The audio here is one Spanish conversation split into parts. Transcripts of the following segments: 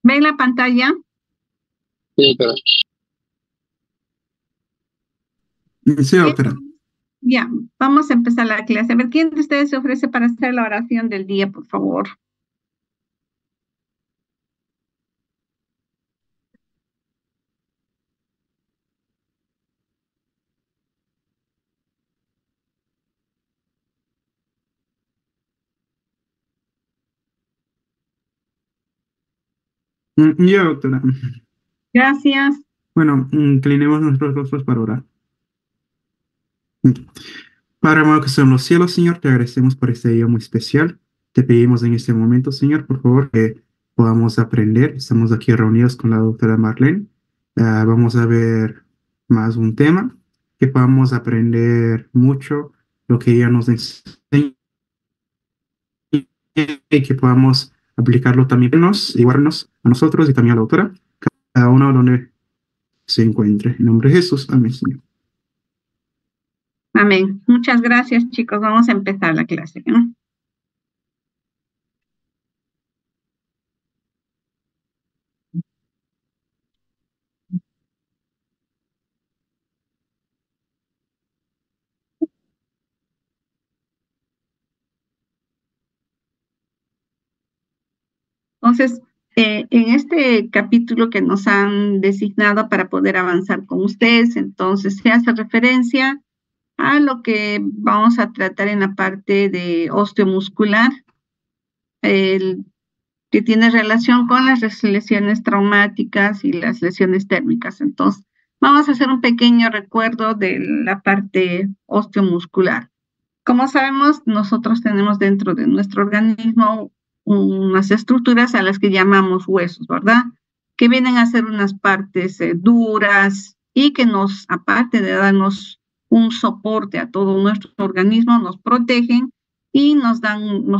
¿Ven la pantalla? Sí, doctora. Sí, doctora. Ya, vamos a empezar la clase. A ver, ¿quién de ustedes se ofrece para hacer la oración del día, por favor? Ya, doctora. Gracias. Bueno, inclinemos nuestros rostros para orar. Padre amado que estás en los cielos, Señor, te agradecemos por este día muy especial. Te pedimos en este momento, Señor, por favor, que podamos aprender. Estamos aquí reunidos con la doctora Marlene. Vamos a ver más un tema, que podamos aprender mucho lo que ella nos enseña y que podamos aplicarlo también igualnos a nosotros y también a la doctora, cada uno donde se encuentre. En nombre de Jesús, amén, Señor. Amén. Muchas gracias, chicos. Vamos a empezar la clase, ¿no? Entonces, en este capítulo que nos han designado para poder avanzar con ustedes, entonces se hace referencia a lo que vamos a tratar en la parte de osteomuscular, que tiene relación con las lesiones traumáticas y las lesiones térmicas. Entonces, vamos a hacer un pequeño recuerdo de la parte osteomuscular. Como sabemos, nosotros tenemos dentro de nuestro organismo unas estructuras a las que llamamos huesos, ¿verdad? Que vienen a ser unas partes duras y que nos, aparte de darnos un soporte a todo nuestro organismo, nos protegen y nos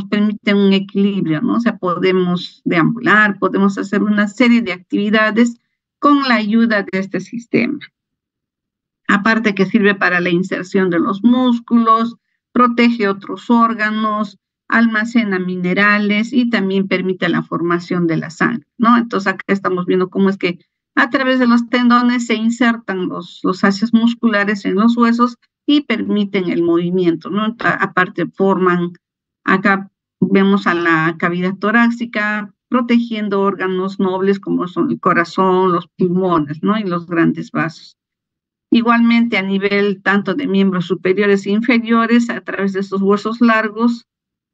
permiten un equilibrio, ¿no? O sea, podemos deambular, podemos hacer una serie de actividades con la ayuda de este sistema. Aparte que sirve para la inserción de los músculos, protege otros órganos, almacena minerales y también permite la formación de la sangre, ¿no? Entonces acá estamos viendo cómo es que a través de los tendones se insertan los haces musculares en los huesos y permiten el movimiento, ¿no? Aparte forman, acá vemos a la cavidad torácica protegiendo órganos nobles como son el corazón, los pulmones, ¿no? Y los grandes vasos. Igualmente a nivel tanto de miembros superiores e inferiores, a través de estos huesos largos,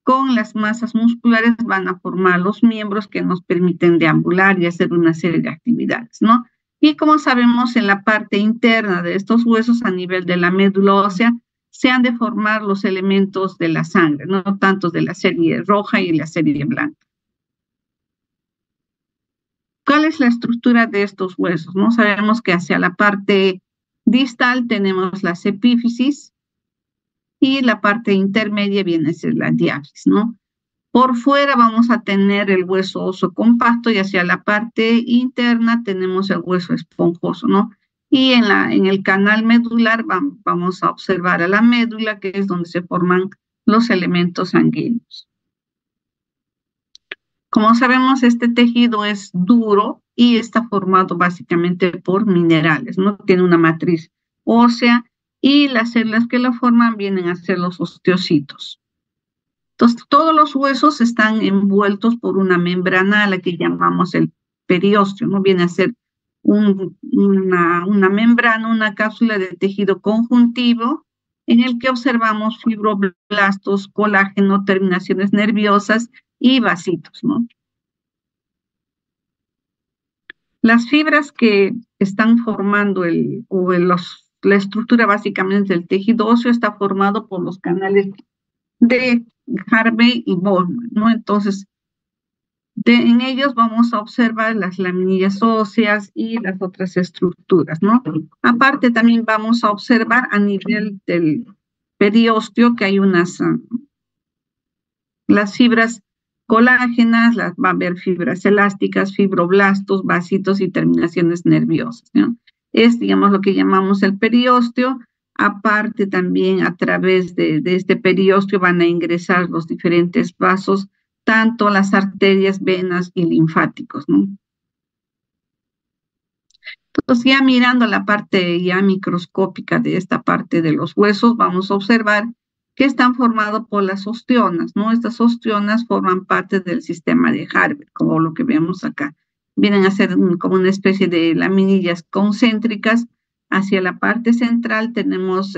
con las masas musculares van a formar los miembros que nos permiten deambular y hacer una serie de actividades, ¿no? Y como sabemos, en la parte interna de estos huesos, a nivel de la médula ósea, se han de formar los elementos de la sangre, no tanto de la serie roja y la serie blanca. ¿Cuál es la estructura de estos huesos? ¿No? Sabemos que hacia la parte distal tenemos las epífisis y la parte intermedia viene a ser la diáfisis, ¿no? Por fuera vamos a tener el hueso óseo compacto y hacia la parte interna tenemos el hueso esponjoso, ¿no? Y en el canal medular vamos a observar a la médula, que es donde se forman los elementos sanguíneos. Como sabemos, este tejido es duro y está formado básicamente por minerales, ¿no? Tiene una matriz ósea y las células que lo forman vienen a ser los osteocitos. Entonces, todos los huesos están envueltos por una membrana a la que llamamos el periósteo, ¿no? Viene a ser una membrana, una cápsula de tejido conjuntivo en el que observamos fibroblastos, colágeno, terminaciones nerviosas y vasitos, ¿no? Las fibras que están formando la estructura básicamente del tejido óseo está formado por los canales de Harvey y Bowman, ¿no? Entonces, en ellos vamos a observar las laminillas óseas y las otras estructuras, ¿no? Aparte, también vamos a observar a nivel del periósteo que hay las fibras colágenas, va a haber fibras elásticas, fibroblastos, vasitos y terminaciones nerviosas, ¿no? Es, digamos, lo que llamamos el periósteo. Aparte, también a través de este periósteo van a ingresar los diferentes vasos, tanto las arterias, venas y linfáticos, ¿no? Entonces, ya mirando la parte ya microscópica de esta parte de los huesos, vamos a observar que están formados por las ostionas, ¿no? Estas ostionas forman parte del sistema de Harvey, como lo que vemos acá. Vienen a ser como una especie de laminillas concéntricas. Hacia la parte central tenemos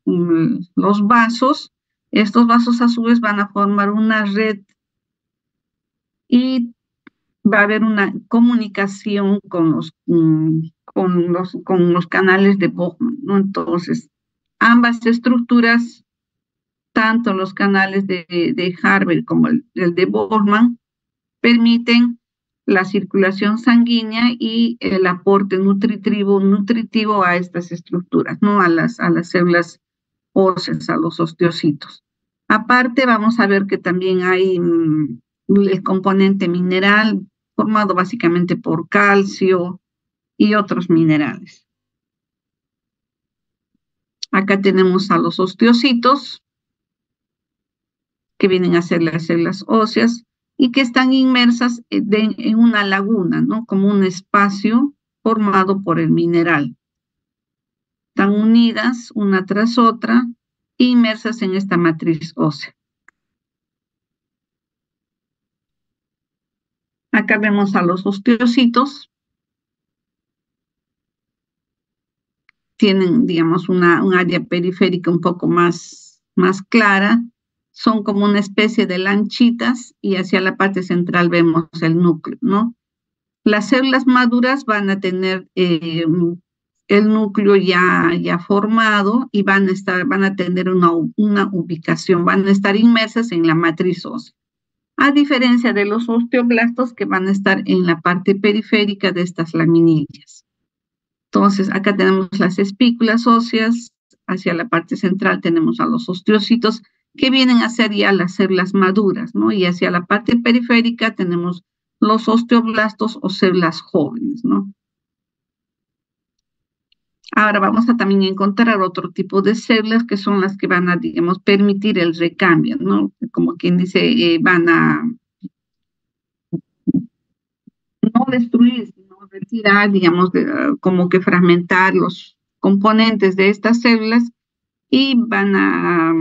los vasos. Estos vasos a su vez van a formar una red y va a haber una comunicación con los canales de Bowman, ¿no? Entonces, ambas estructuras, tanto los canales de Harvey como el de Bowman, permiten la circulación sanguínea y el aporte nutritivo a estas estructuras, ¿no? A las células óseas, a los osteocitos. Aparte, vamos a ver que también hay el componente mineral formado básicamente por calcio y otros minerales. Acá tenemos a los osteocitos, que vienen a ser las células óseas y que están inmersas en una laguna, ¿no? Como un espacio formado por el mineral. Están unidas una tras otra, inmersas en esta matriz ósea. Acá vemos a los osteocitos. Tienen, digamos, un área periférica un poco más clara. Son como una especie de lanchitas y hacia la parte central vemos el núcleo, ¿no? Las células maduras van a tener el núcleo ya formado y van a tener una ubicación, van a estar inmersas en la matriz ósea. A diferencia de los osteoblastos que van a estar en la parte periférica de estas laminillas. Entonces, acá tenemos las espículas óseas, hacia la parte central tenemos a los osteocitos, que vienen a ser ya las células maduras, ¿no? Y hacia la parte periférica tenemos los osteoblastos o células jóvenes, ¿no? Ahora vamos a también encontrar otro tipo de células que son las que van a, digamos, permitir el recambio, ¿no? Como quien dice, van a no destruir, sino retirar, digamos, como que fragmentar los componentes de estas células y van a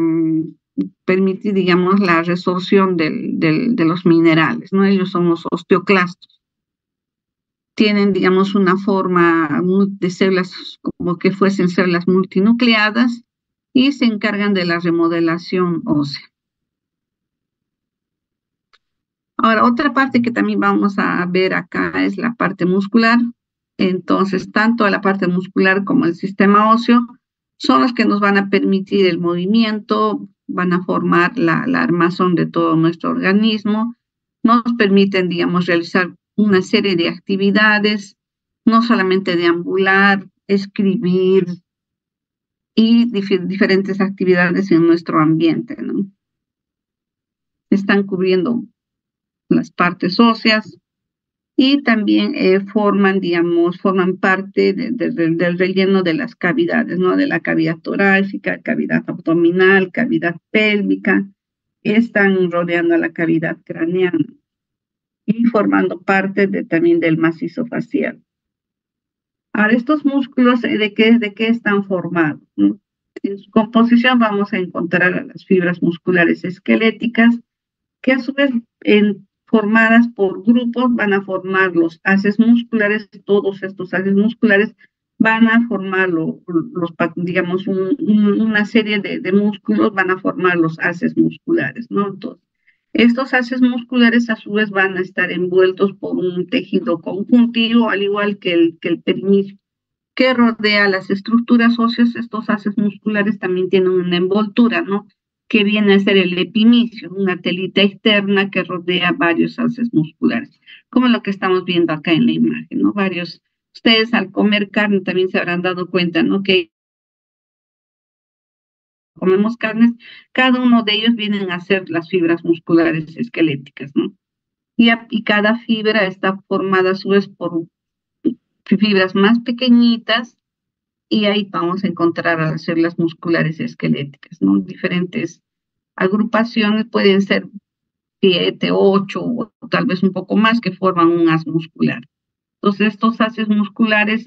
permitir, digamos, la resorción de los minerales, ¿no? Ellos son los osteoclastos. Tienen, digamos, una forma de células como que fuesen células multinucleadas y se encargan de la remodelación ósea. Ahora, otra parte que también vamos a ver acá es la parte muscular. Entonces, tanto la parte muscular como el sistema óseo son los que nos van a permitir el movimiento, van a formar la armazón de todo nuestro organismo, nos permiten, digamos, realizar una serie de actividades, no solamente deambular, escribir y diferentes actividades en nuestro ambiente, ¿no? Están cubriendo las partes óseas y también forman parte del relleno de las cavidades, ¿no? De la cavidad torácica, cavidad abdominal, cavidad pélvica, están rodeando a la cavidad craneana y formando parte también del macizo facial. Ahora, estos músculos, ¿de qué están formados, ¿no? En su composición vamos a encontrar a las fibras musculares esqueléticas, que a su vez, formadas por grupos, van a formar los haces musculares. Todos estos haces musculares van a formar digamos, una serie de músculos, van a formar los haces musculares, ¿no? Entonces, estos haces musculares a su vez van a estar envueltos por un tejido conjuntivo, al igual que el perimismo que rodea las estructuras óseas. Estos haces musculares también tienen una envoltura, ¿no? Que viene a ser el epimisio, una telita externa que rodea varios haces musculares, como lo que estamos viendo acá en la imagen, ¿no? Ustedes al comer carne también se habrán dado cuenta, ¿no? Que comemos carnes, cada uno de ellos vienen a ser las fibras musculares esqueléticas, ¿no? Y cada fibra está formada a su vez por fibras más pequeñitas, y ahí vamos a encontrar a las células musculares esqueléticas, ¿no? Diferentes agrupaciones, pueden ser 7, 8 o tal vez un poco más, que forman un haz muscular. Entonces, estos haces musculares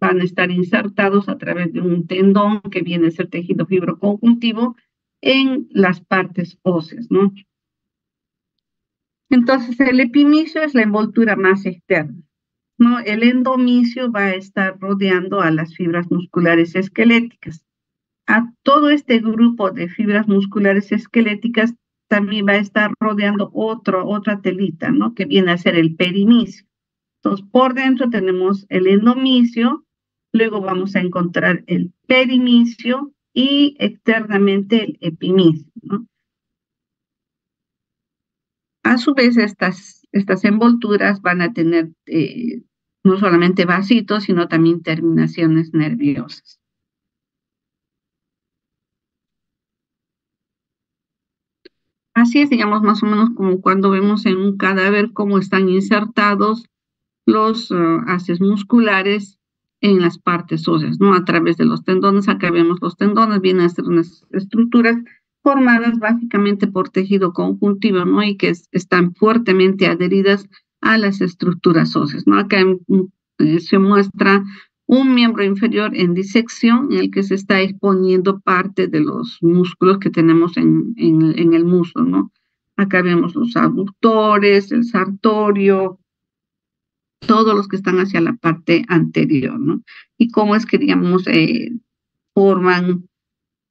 van a estar insertados a través de un tendón que viene a ser tejido fibroconjuntivo en las partes óseas, ¿no? Entonces, el epimicio es la envoltura más externa, ¿no? El endomicio va a estar rodeando a las fibras musculares esqueléticas. A todo este grupo de fibras musculares esqueléticas también va a estar rodeando otra telita, ¿no? Que viene a ser el perimicio. Entonces, por dentro tenemos el endomicio, luego vamos a encontrar el perimicio y externamente el epimicio, ¿no? A su vez, estas envolturas van a tener no solamente vasitos, sino también terminaciones nerviosas. Así es, digamos, más o menos como cuando vemos en un cadáver cómo están insertados los haces musculares en las partes óseas, ¿no? A través de los tendones. Acá vemos los tendones, vienen a ser unas estructuras formadas básicamente por tejido conjuntivo, ¿no? Y que están fuertemente adheridas a las estructuras óseas, ¿no? Acá se muestra un miembro inferior en disección en el que se está exponiendo parte de los músculos que tenemos en el muslo, ¿no? Acá vemos los abductores, el sartorio, todos los que están hacia la parte anterior, ¿no? Y cómo es que, digamos, forman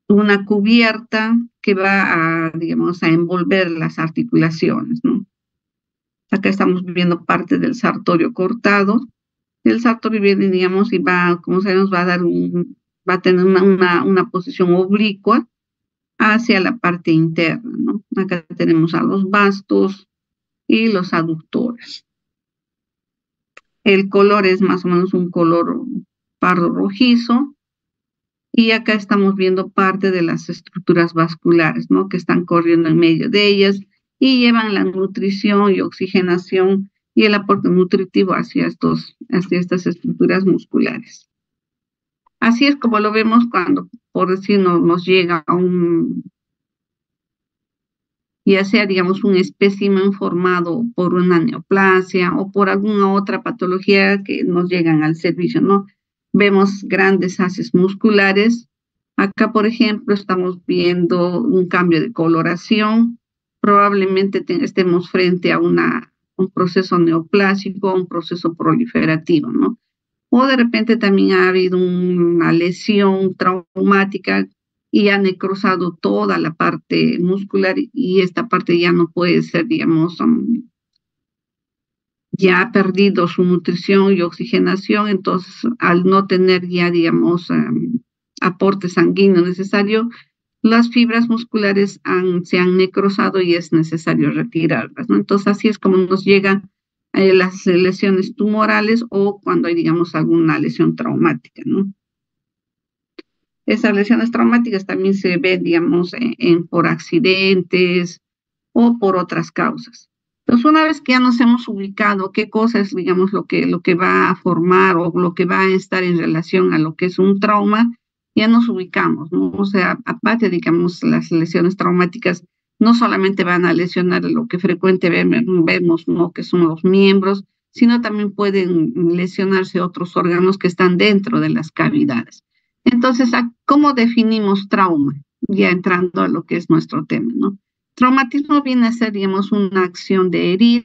una cubierta que va a, digamos, a envolver las articulaciones, ¿no? Acá estamos viendo parte del sartorio cortado. El sartorio viene, digamos, y va, como sabemos, va a tener una posición oblicua hacia la parte interna, ¿no? Acá tenemos a los bastos y los aductores. El color es más o menos un color pardo rojizo. Y acá estamos viendo parte de las estructuras vasculares, ¿no? Que están corriendo en medio de ellas y llevan la nutrición y oxigenación y el aporte nutritivo hacia estas estructuras musculares. Así es como lo vemos cuando, por decir, nos llega ya sea, digamos, un espécimen formado por una neoplasia o por alguna otra patología que nos llegan al servicio, ¿no? Vemos grandes haces musculares. Acá, por ejemplo, estamos viendo un cambio de coloración. Probablemente estemos frente a un proceso neoplásico, un proceso proliferativo, ¿no? O de repente también ha habido una lesión traumática y ha necrosado toda la parte muscular y esta parte ya no puede ser, digamos, ya ha perdido su nutrición y oxigenación, entonces al no tener ya, digamos, aporte sanguíneo necesario, las fibras musculares se han necrosado y es necesario retirarlas, ¿no? Entonces así es como nos llegan las lesiones tumorales o cuando hay, digamos, alguna lesión traumática, ¿no? Esas lesiones traumáticas también se ven, digamos, por accidentes o por otras causas. Entonces, una vez que ya nos hemos ubicado qué cosa es, digamos, lo que va a formar o lo que va a estar en relación a lo que es un trauma, ya nos ubicamos, ¿no? O sea, aparte, digamos, las lesiones traumáticas no solamente van a lesionar lo que frecuentemente vemos, ¿no? Que son los miembros, sino también pueden lesionarse otros órganos que están dentro de las cavidades. Entonces, ¿cómo definimos trauma? Ya entrando a lo que es nuestro tema, ¿no? Traumatismo viene a ser, digamos, una acción de herir,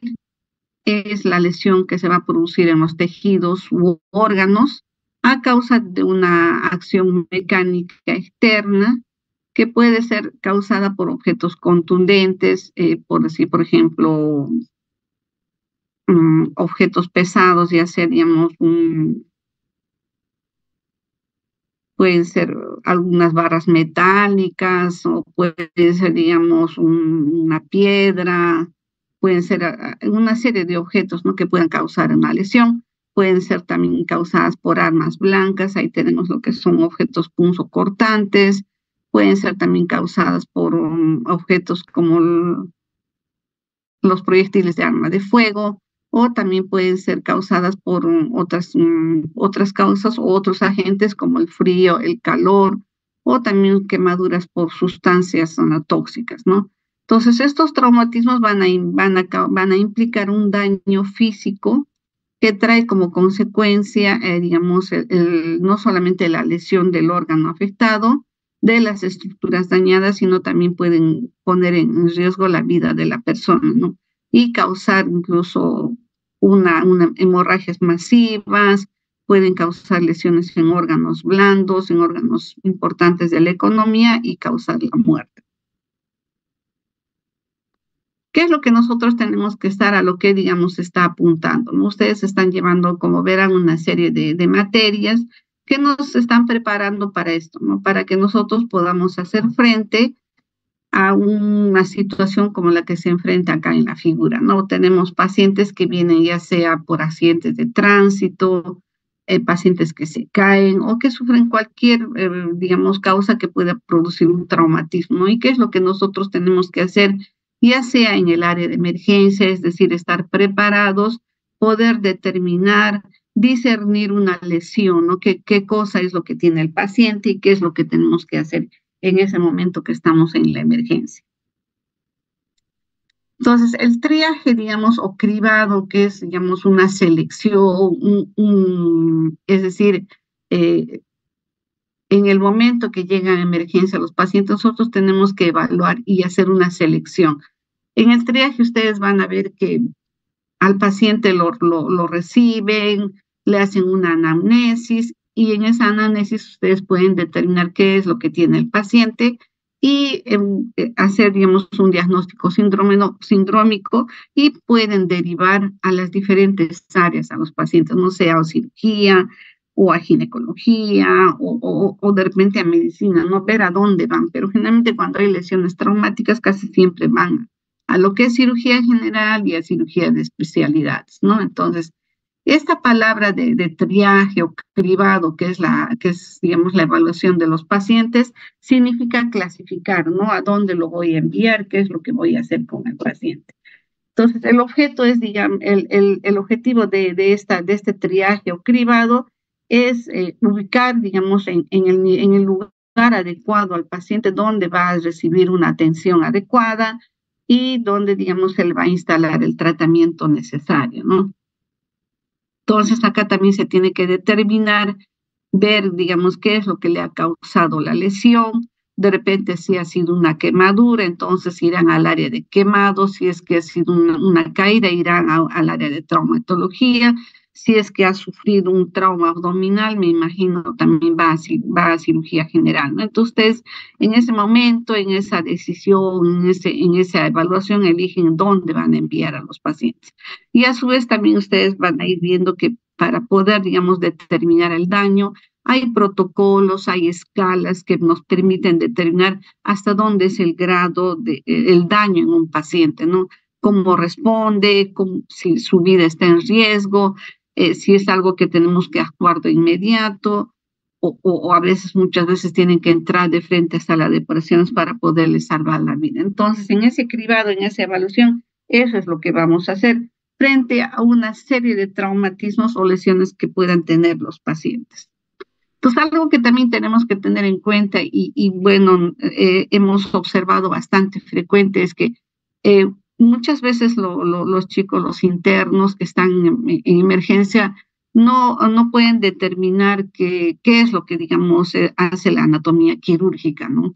es la lesión que se va a producir en los tejidos u órganos a causa de una acción mecánica externa que puede ser causada por objetos contundentes, por decir, por ejemplo, objetos pesados, ya sea, digamos, pueden ser algunas barras metálicas o puede ser, digamos, una piedra, pueden ser una serie de objetos, ¿no? Que puedan causar una lesión. Pueden ser también causadas por armas blancas, ahí tenemos lo que son objetos punzocortantes, pueden ser también causadas por objetos como los proyectiles de arma de fuego, o también pueden ser causadas por otras causas o otros agentes como el frío, el calor, o también quemaduras por sustancias tóxicas, ¿no? Entonces, estos traumatismos van a implicar un daño físico que trae como consecuencia, digamos, no solamente la lesión del órgano afectado, de las estructuras dañadas, sino también pueden poner en riesgo la vida de la persona, ¿no? Y causar incluso una hemorragias masivas, pueden causar lesiones en órganos blandos, en órganos importantes de la economía y causar la muerte. ¿Qué es lo que nosotros tenemos que estar a lo que, digamos, se está apuntando, ¿no? Ustedes están llevando, como verán, una serie de materias que nos están preparando para esto, ¿no? Para que nosotros podamos hacer frente a una situación como la que se enfrenta acá en la figura, ¿no? Tenemos pacientes que vienen ya sea por accidentes de tránsito, pacientes que se caen o que sufren cualquier, digamos, causa que pueda producir un traumatismo, ¿no? ¿Y qué es lo que nosotros tenemos que hacer? Ya sea en el área de emergencia, es decir, estar preparados, poder determinar, discernir una lesión, ¿no? ¿Qué cosa es lo que tiene el paciente y qué es lo que tenemos que hacer en ese momento que estamos en la emergencia? Entonces, el triaje, digamos, o cribado, que es, digamos, una selección, es decir, eh, en el momento que llegan a emergencia los pacientes, nosotros tenemos que evaluar y hacer una selección. En el triaje ustedes van a ver que al paciente lo reciben, le hacen una anamnesis y en esa anamnesis ustedes pueden determinar qué es lo que tiene el paciente y hacer, digamos, un diagnóstico sindrómico y pueden derivar a las diferentes áreas a los pacientes, no sea a cirugía o a ginecología o de repente a medicina, no ver a dónde van, pero generalmente cuando hay lesiones traumáticas casi siempre van a lo que es cirugía general y a cirugía de especialidades, ¿no? Entonces, esta palabra de triaje o cribado, que es, digamos, la evaluación de los pacientes, significa clasificar, ¿no? A dónde lo voy a enviar, qué es lo que voy a hacer con el paciente. Entonces, el objeto es, digamos, el objetivo de este triaje o cribado es ubicar, digamos, en el lugar adecuado al paciente, donde va a recibir una atención adecuada y donde, digamos, se le va a instalar el tratamiento necesario, ¿no? Entonces, acá también se tiene que determinar, ver, digamos, qué es lo que le ha causado la lesión. De repente, si ha sido una quemadura, entonces irán al área de quemado. Si es que ha sido una caída, irán al área de traumatología. Si es que ha sufrido un trauma abdominal, me imagino también va a cirugía general, ¿no? Entonces, ustedes en ese momento, en esa decisión, en esa evaluación, eligen dónde van a enviar a los pacientes. Y a su vez también ustedes van a ir viendo que para poder, digamos, determinar el daño, hay protocolos, hay escalas que nos permiten determinar hasta dónde es el grado de el daño en un paciente, ¿no? Cómo responde, si su vida está en riesgo, si es algo que tenemos que actuar de inmediato, o a veces, muchas veces tienen que entrar de frente hasta las depresiones para poderles salvar la vida. Entonces, en ese cribado, en esa evaluación, eso es lo que vamos a hacer frente a una serie de traumatismos o lesiones que puedan tener los pacientes. Entonces, algo que también tenemos que tener en cuenta y bueno, hemos observado bastante frecuente es que muchas veces los chicos, los internos que están en emergencia, no pueden determinar qué es lo que, digamos, hace la anatomía quirúrgica, ¿no?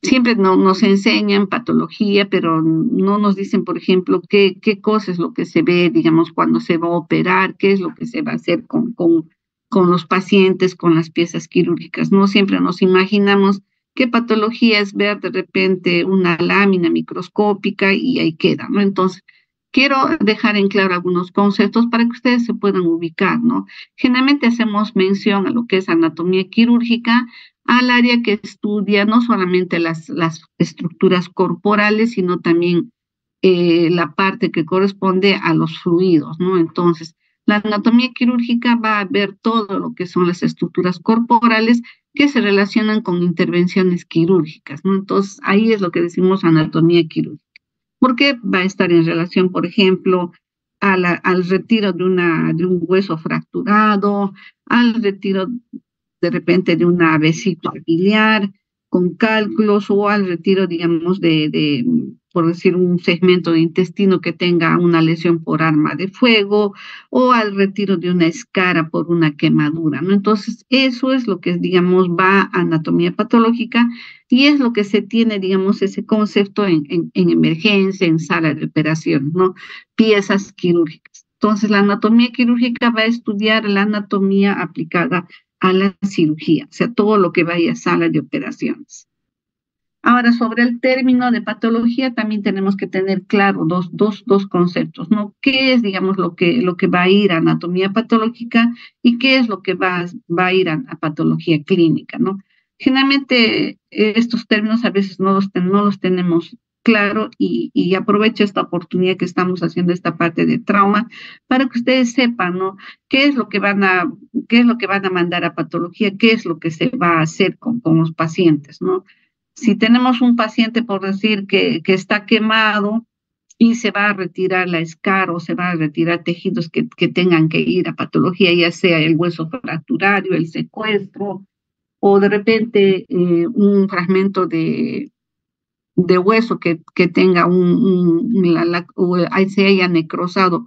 Siempre nos enseñan patología, pero no nos dicen, por ejemplo, qué cosa es lo que se ve, digamos, cuando se va a operar, qué es lo que se va a hacer con los pacientes, con las piezas quirúrgicas. No siempre nos imaginamos qué patología es ver de repente una lámina microscópica y ahí queda, ¿no? Entonces, quiero dejar en claro algunos conceptos para que ustedes se puedan ubicar, ¿no? Generalmente hacemos mención a lo que es anatomía quirúrgica, al área que estudia no solamente las estructuras corporales, sino también la parte que corresponde a los fluidos, ¿no? Entonces, la anatomía quirúrgica va a ver todo lo que son las estructuras corporales que se relacionan con intervenciones quirúrgicas, ¿no? Entonces, ahí es lo que decimos anatomía quirúrgica. Porque va a estar en relación, por ejemplo, al retiro de un hueso fracturado, al retiro de repente de una vesícula biliar con cálculos o al retiro, digamos, por decir, un segmento de intestino que tenga una lesión por arma de fuego o al retiro de una escara por una quemadura, ¿no? Entonces, eso es lo que, digamos, va a anatomía patológica y es lo que se tiene, digamos, ese concepto en emergencia, en sala de operación, ¿no? Piezas quirúrgicas. Entonces, la anatomía quirúrgica va a estudiar la anatomía aplicada a la cirugía, o sea, todo lo que vaya a sala de operaciones. Ahora, sobre el término de patología, también tenemos que tener claro dos conceptos, ¿no? ¿Qué es, digamos, lo que va a ir a anatomía patológica y qué es lo que va a ir a patología clínica, ¿no? Generalmente estos términos a veces no los tenemos claro y aprovecho esta oportunidad que estamos haciendo esta parte de trauma para que ustedes sepan, ¿no? ¿Qué es lo que qué es lo que van a mandar a patología? ¿Qué es lo que se va a hacer con los pacientes, ¿no? Si tenemos un paciente, por decir, que está quemado y se va a retirar la escara o se va a retirar tejidos que tengan que ir a patología, ya sea el hueso fracturario, el secuestro, o de repente un fragmento de hueso que tenga o se haya necrosado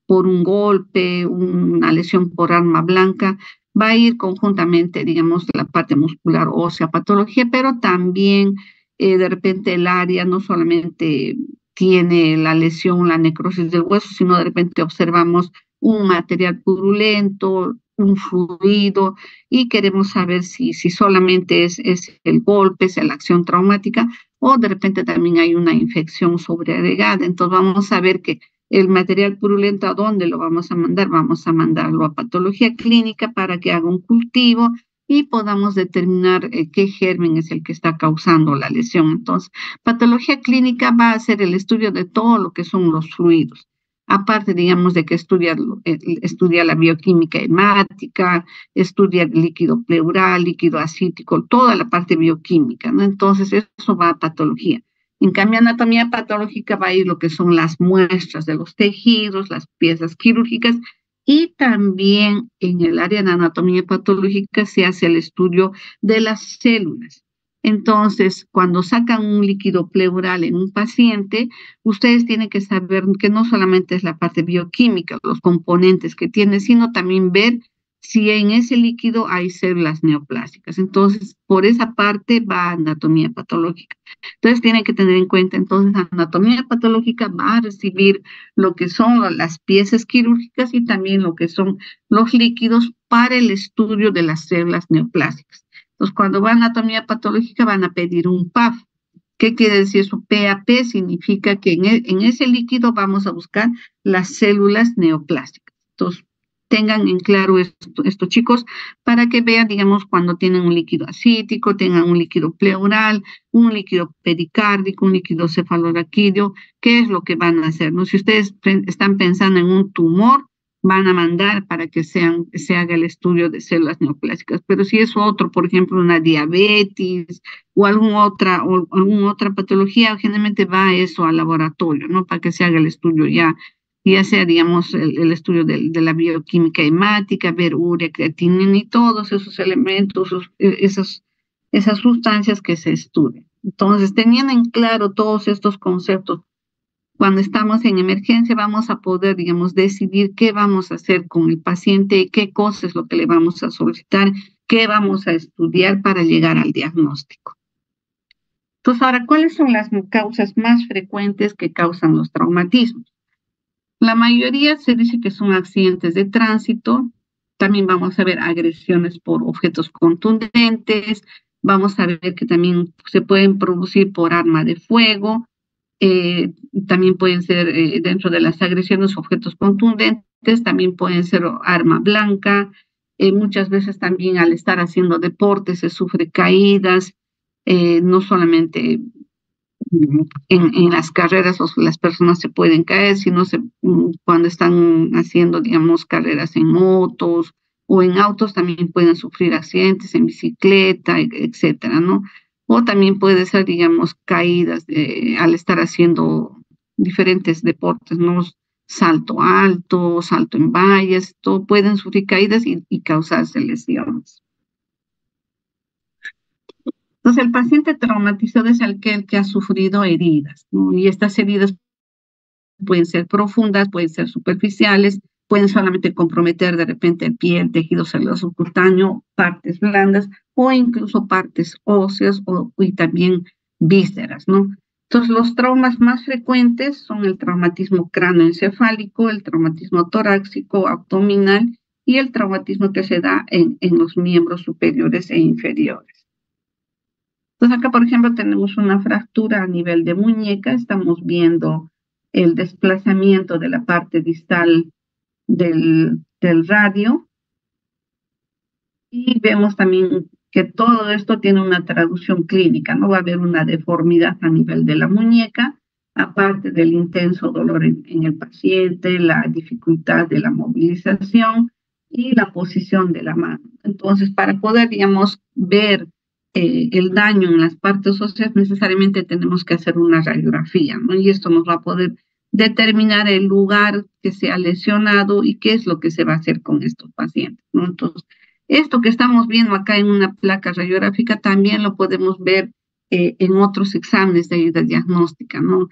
por un golpe, una lesión por arma blanca, va a ir conjuntamente, digamos, la parte muscular ósea patología, pero también de repente el área no solamente tiene la lesión, la necrosis del hueso, sino de repente observamos un material purulento, un fluido, y queremos saber si solamente es el golpe, es la acción traumática, o de repente también hay una infección sobreagregada. Entonces vamos a ver que el material purulento, ¿a dónde lo vamos a mandar? Vamos a mandarlo a patología clínica para que haga un cultivo y podamos determinar qué germen es el que está causando la lesión. Entonces, patología clínica va a ser el estudio de todo lo que son los fluidos. Aparte, digamos, de que estudia la bioquímica hemática, estudia el líquido pleural, líquido acítico, toda la parte bioquímica, ¿no? Entonces, eso va a patología. En cambio, anatomía patológica va a ir lo que son las muestras de los tejidos, las piezas quirúrgicas y también en el área de anatomía patológica se hace el estudio de las células. Entonces, cuando sacan un líquido pleural en un paciente, ustedes tienen que saber que no solamente es la parte bioquímica, los componentes que tiene, sino también ver si en ese líquido hay células neoplásicas. Entonces, por esa parte va anatomía patológica. Entonces tienen que tener en cuenta, entonces, anatomía patológica va a recibir lo que son las piezas quirúrgicas y también lo que son los líquidos para el estudio de las células neoplásicas. Entonces, cuando va a anatomía patológica van a pedir un PAP. ¿Qué quiere decir eso? PAP significa que en ese líquido vamos a buscar las células neoplásicas. Entonces, tengan en claro esto, chicos, para que vean, digamos, cuando tienen un líquido acítico, tengan un líquido pleural, un líquido pericárdico, un líquido cefalorraquídeo, qué es lo que van a hacer, ¿no? Si ustedes están pensando en un tumor, van a mandar para que se haga el estudio de células neoplásicas, pero si es otro, por ejemplo, una diabetes o alguna otra patología, generalmente va eso al laboratorio, ¿no? Para que se haga el estudio ya sea, digamos, el estudio de la bioquímica hemática, ver urea, creatinina y todos esos elementos, esas sustancias que se estudian. Entonces, teniendo en claro todos estos conceptos, cuando estamos en emergencia vamos a poder, digamos, decidir qué vamos a hacer con el paciente, qué cosa es lo que le vamos a solicitar, qué vamos a estudiar para llegar al diagnóstico. Entonces, ahora, ¿cuáles son las causas más frecuentes que causan los traumatismos? La mayoría se dice que son accidentes de tránsito, también vamos a ver agresiones por objetos contundentes, vamos a ver que también se pueden producir por arma de fuego, también pueden ser dentro de las agresiones objetos contundentes, también pueden ser arma blanca, muchas veces también al estar haciendo deporte se sufre caídas, no solamente en las carreras las personas se pueden caer, sino cuando están haciendo, digamos, carreras en motos o en autos también pueden sufrir accidentes en bicicleta, etcétera, ¿no? O también puede ser, digamos, caídas al estar haciendo diferentes deportes, ¿no? Salto alto, salto en vallas, todo pueden sufrir caídas y causarse lesiones. Entonces, el paciente traumatizado es aquel que ha sufrido heridas, ¿no? Y estas heridas pueden ser profundas, pueden ser superficiales, pueden solamente comprometer de repente piel, tejido celuloso cutáneo, partes blandas o incluso partes óseas y también vísceras, ¿no? Entonces, los traumas más frecuentes son el traumatismo cráneoencefálico, el traumatismo torácico, abdominal y el traumatismo que se da en los miembros superiores e inferiores. Entonces, acá, por ejemplo, tenemos una fractura a nivel de muñeca, estamos viendo el desplazamiento de la parte distal del radio y vemos también que todo esto tiene una traducción clínica, no va a haber una deformidad a nivel de la muñeca, aparte del intenso dolor en el paciente, la dificultad de la movilización y la posición de la mano. Entonces, para poder, digamos, ver el daño en las partes óseas, necesariamente tenemos que hacer una radiografía, ¿no? Y esto nos va a poder determinar el lugar que se ha lesionado y qué es lo que se va a hacer con estos pacientes, ¿no? Entonces, esto que estamos viendo acá en una placa radiográfica también lo podemos ver en otros exámenes de ayuda diagnóstica, ¿no?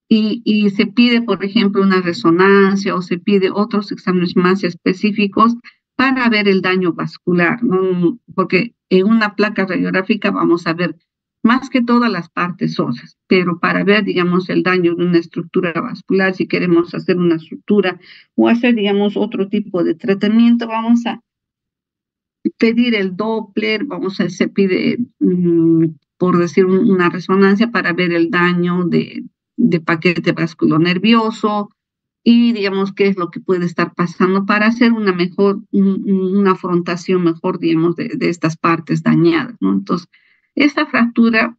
Y se pide, por ejemplo, una resonancia o se pide otros exámenes más específicos para ver el daño vascular, ¿no? Porque en una placa radiográfica vamos a ver más que todas las partes óseas, pero para ver, digamos, el daño de una estructura vascular, si queremos hacer una sutura o hacer, digamos, otro tipo de tratamiento, vamos a pedir el Doppler, se pide, por decir, una resonancia para ver el daño de paquete vasculonervioso y digamos qué es lo que puede estar pasando para hacer una mejor, una afrontación mejor, digamos, de estas partes dañadas, ¿no? Entonces, esta fractura,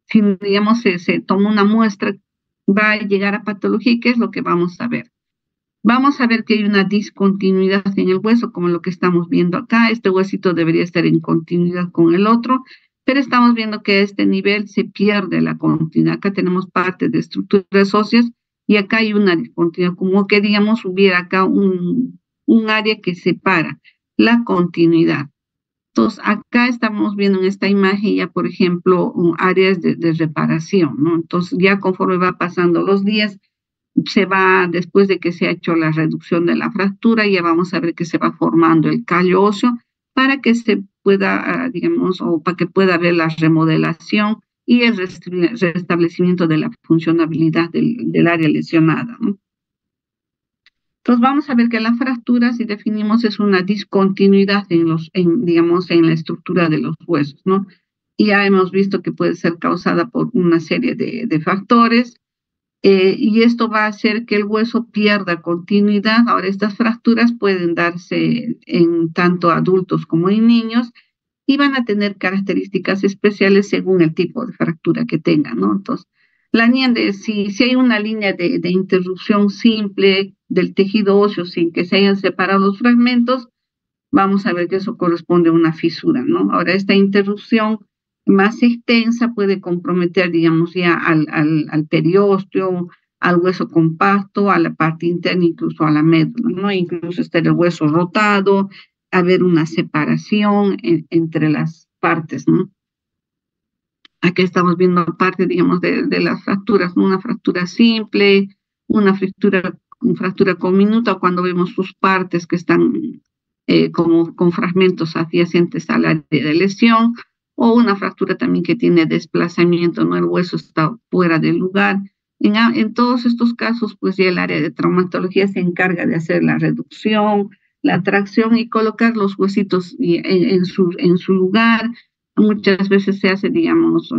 si digamos se toma una muestra, va a llegar a patología y qué es lo que vamos a ver. Vamos a ver que hay una discontinuidad en el hueso, como lo que estamos viendo acá. Este huesito debería estar en continuidad con el otro, pero estamos viendo que a este nivel se pierde la continuidad. Acá tenemos parte de estructuras óseas y acá hay una discontinuidad, como que digamos hubiera acá un área que separa la continuidad. Entonces, acá estamos viendo en esta imagen ya, por ejemplo, áreas de reparación, ¿no? Entonces, ya conforme va pasando los días, se va, después de que se ha hecho la reducción de la fractura, ya vamos a ver que se va formando el callo óseo para que se pueda, digamos, o para que pueda haber la remodelación y el restablecimiento de la funcionabilidad del área lesionada, ¿no? Entonces vamos a ver que la fractura, si definimos, es una discontinuidad digamos, en la estructura de los huesos, ¿no? Y ya hemos visto que puede ser causada por una serie de factores, y esto va a hacer que el hueso pierda continuidad. Ahora, estas fracturas pueden darse en tanto adultos como en niños y van a tener características especiales según el tipo de fractura que tengan, ¿no? Entonces, si hay una línea de interrupción simple del tejido óseo sin que se hayan separado los fragmentos, vamos a ver que eso corresponde a una fisura, ¿no? Ahora, esta interrupción más extensa puede comprometer, digamos, ya al periósteo, al hueso compacto, a la parte interna, incluso a la médula, ¿no? Incluso estar el hueso rotado, haber una separación entre las partes, ¿no? Aquí estamos viendo parte, digamos, de las fracturas, ¿no? Una fractura simple, una fractura comminuta, cuando vemos sus partes que están como con fragmentos adyacentes al área de lesión, o una fractura también que tiene desplazamiento, ¿no? El hueso está fuera del lugar. En todos estos casos, pues ya el área de traumatología se encarga de hacer la reducción, la tracción y colocar los huesitos en su lugar. Muchas veces se hace, digamos,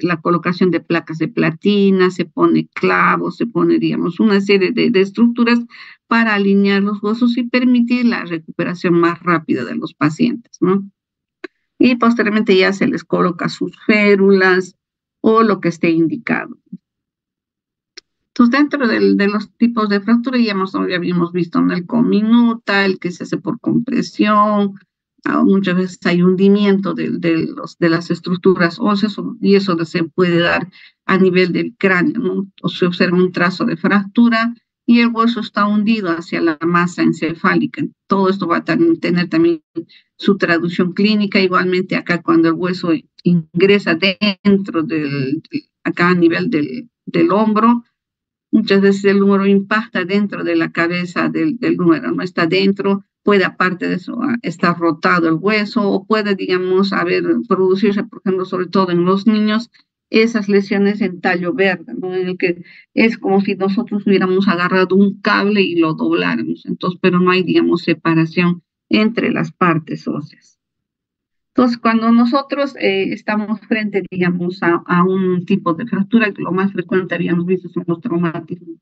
la colocación de placas de platina, se pone clavos, se pone, digamos, una serie de estructuras para alinear los huesos y permitir la recuperación más rápida de los pacientes, ¿no? Y posteriormente ya se les coloca sus férulas o lo que esté indicado. Entonces, dentro de los tipos de fractura ya habíamos visto, ¿no? El comminuta, el que se hace por compresión, muchas veces hay hundimiento de las estructuras óseas y eso se puede dar a nivel del cráneo, ¿no? O se observa un trazo de fractura y el hueso está hundido hacia la masa encefálica. Todo esto va a tener también su traducción clínica. Igualmente acá cuando el hueso ingresa dentro acá a nivel del hombro. Muchas veces el húmero impacta dentro de la cabeza del húmero, no está dentro, puede aparte de eso estar rotado el hueso o puede, digamos, producirse, por ejemplo, sobre todo en los niños, esas lesiones en tallo verde, ¿no? En el que es como si nosotros hubiéramos agarrado un cable y lo dobláramos, entonces, pero no hay, digamos, separación entre las partes óseas. Entonces, cuando nosotros estamos frente, digamos, a un tipo de fractura, que lo más frecuente habíamos visto son los traumatismos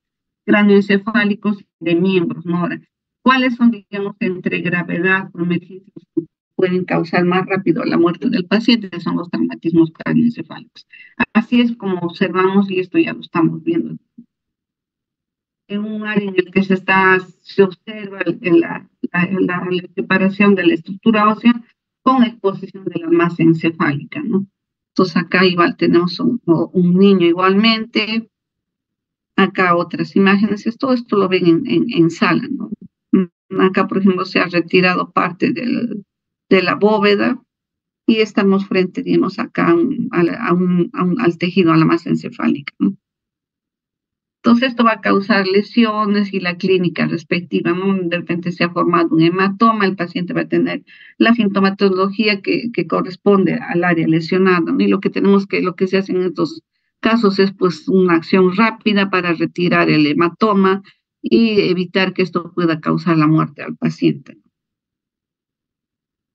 cráneoencefálicos de miembros, ¿no? Ahora, ¿cuáles son, digamos, entre gravedad, prometencia, que pueden causar más rápido la muerte del paciente? Son los traumatismos cráneoencefálicos. Así es como observamos, y esto ya lo estamos viendo, en un área en el que se observa la separación de la estructura ósea con exposición de la masa encefálica, ¿no? Entonces acá igual tenemos un niño igualmente, acá otras imágenes, todo esto lo ven en sala, ¿no? Acá, por ejemplo, se ha retirado parte de la bóveda y estamos frente, digamos, acá al tejido, a la masa encefálica, ¿no? Entonces esto va a causar lesiones y la clínica respectiva, ¿no? De repente se ha formado un hematoma, el paciente va a tener la sintomatología que corresponde al área lesionada, ¿no? Y lo que se hace en estos casos es pues una acción rápida para retirar el hematoma y evitar que esto pueda causar la muerte al paciente.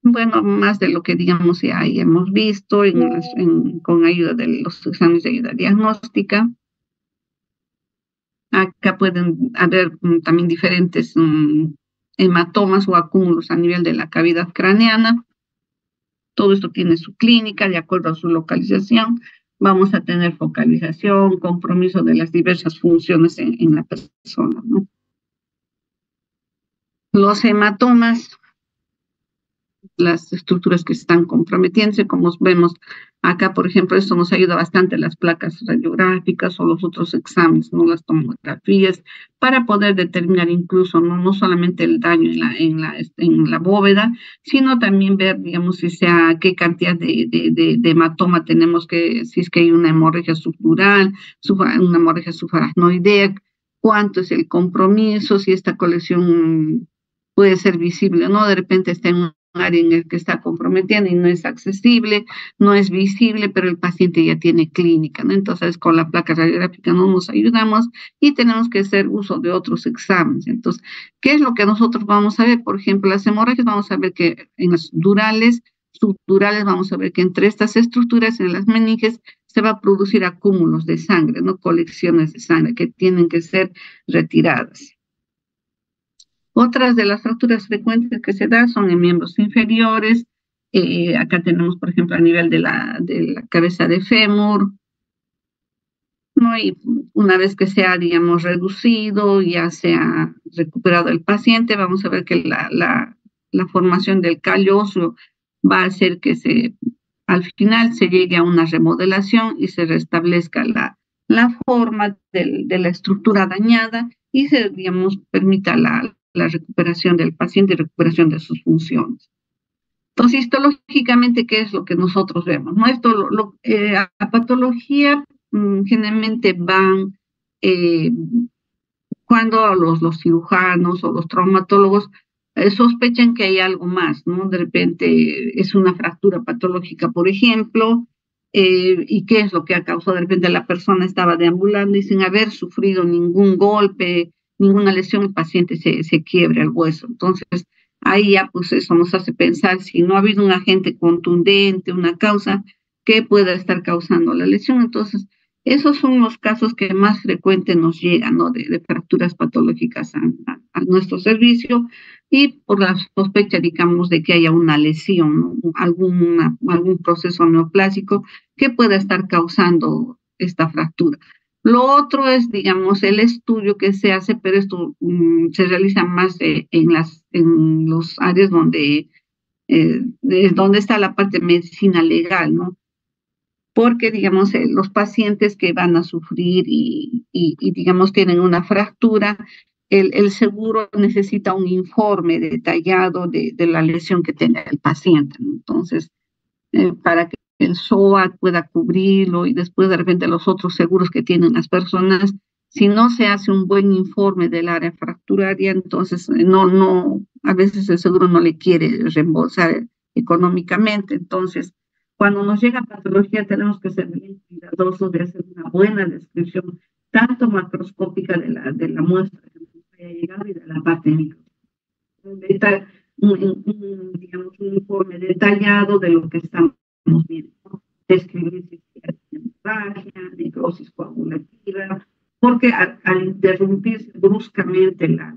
Bueno, más de lo que digamos ya hemos visto con ayuda de los exámenes de ayuda diagnóstica. Acá pueden haber también diferentes hematomas o acúmulos a nivel de la cavidad craneana. Todo esto tiene su clínica de acuerdo a su localización. Vamos a tener focalización, compromiso de las diversas funciones en la persona, ¿no? Los hematomas, las estructuras que están comprometiéndose, como vemos acá, por ejemplo, esto nos ayuda bastante las placas radiográficas o los otros exámenes, no las tomografías, para poder determinar incluso no solamente el daño en la bóveda, sino también ver, digamos, qué cantidad de hematoma tenemos, si es que hay una hemorragia subdural, una hemorragia subaracnoidea, cuánto es el compromiso, si esta colección puede ser visible o no, de repente está en un área en el que está comprometiendo y no es accesible, no es visible, pero el paciente ya tiene clínica, ¿no? Entonces, con la placa radiográfica no nos ayudamos y tenemos que hacer uso de otros exámenes. Entonces, ¿qué es lo que nosotros vamos a ver? Por ejemplo, las hemorragias, vamos a ver que en las durales, subdurales, vamos a ver que entre estas estructuras, en las meninges, se va a producir acúmulos de sangre, ¿no? Colecciones de sangre que tienen que ser retiradas. Otras de las fracturas frecuentes que se dan son en miembros inferiores. Acá tenemos, por ejemplo, a nivel de la cabeza de fémur, ¿no? Y una vez que se ha, digamos, reducido, ya se ha recuperado el paciente, vamos a ver que la formación del callo óseo va a hacer que al final se llegue a una remodelación y se restablezca la forma de la estructura dañada y se, digamos, permita la recuperación del paciente y recuperación de sus funciones. Entonces, histológicamente, ¿qué es lo que nosotros vemos? ¿No? A patología generalmente van cuando los cirujanos o los traumatólogos sospechan que hay algo más, ¿no? De repente es una fractura patológica, por ejemplo, y qué es lo que ha causado. De repente la persona estaba deambulando y sin haber sufrido ningún golpe, ninguna lesión, el paciente se quiebra el hueso. Entonces, ahí ya pues eso nos hace pensar si no ha habido un agente contundente, una causa que pueda estar causando la lesión. Entonces, esos son los casos que más frecuentes nos llegan, ¿no? De fracturas patológicas a nuestro servicio y por la sospecha, digamos, de que haya una lesión, ¿no? Algún proceso neoplásico que pueda estar causando esta fractura. Lo otro es, digamos, el estudio que se hace, pero esto se realiza más en los áreas donde está la parte de medicina legal, ¿no? Porque, digamos, los pacientes que van a sufrir y digamos, tienen una fractura, el seguro necesita un informe detallado de la lesión que tenga el paciente, ¿no? Entonces, para que el SOAT pueda cubrirlo y después de repente los otros seguros que tienen las personas. Si no se hace un buen informe del área fracturaria, entonces a veces el seguro no le quiere reembolsar económicamente. Entonces, cuando nos llega patología, tenemos que ser bien cuidadosos de hacer una buena descripción, tanto macroscópica de la muestra que nos haya llegado y de la parte micro. Digamos, un informe detallado de lo que estamos viendo, ¿no? Describir si hay hemorragia, necrosis coagulativa, porque al interrumpirse bruscamente la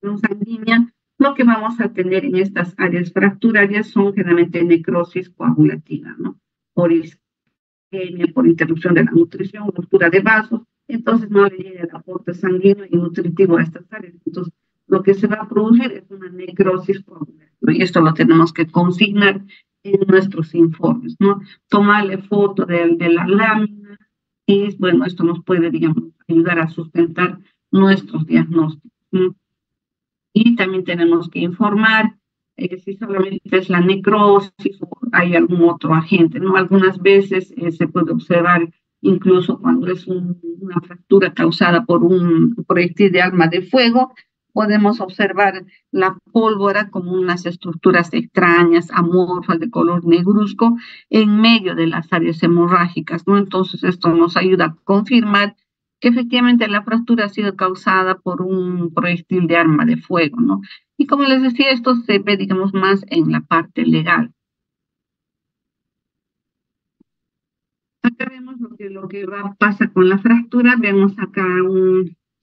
circulación sanguínea, lo que vamos a tener en estas áreas fracturarias son generalmente necrosis coagulativa, ¿no? Por isquemia, por interrupción de la nutrición, ruptura de vasos, entonces no le llega el aporte sanguíneo y nutritivo a estas áreas. Entonces, lo que se va a producir es una necrosis coagulativa y esto lo tenemos que consignar en nuestros informes, ¿no? Tomarle foto de la lámina y, bueno, esto nos puede, digamos, ayudar a sustentar nuestros diagnósticos, ¿no? Y también tenemos que informar si solamente es la necrosis o hay algún otro agente, ¿no? Algunas veces se puede observar incluso cuando es una fractura causada por un proyectil de arma de fuego, podemos observar la pólvora como unas estructuras extrañas, amorfas, de color negruzco, en medio de las áreas hemorrágicas, ¿no? Entonces esto nos ayuda a confirmar que efectivamente la fractura ha sido causada por un proyectil de arma de fuego, ¿no? Y como les decía, esto se ve, digamos, más en la parte legal. Acá vemos pasa con la fractura, vemos acá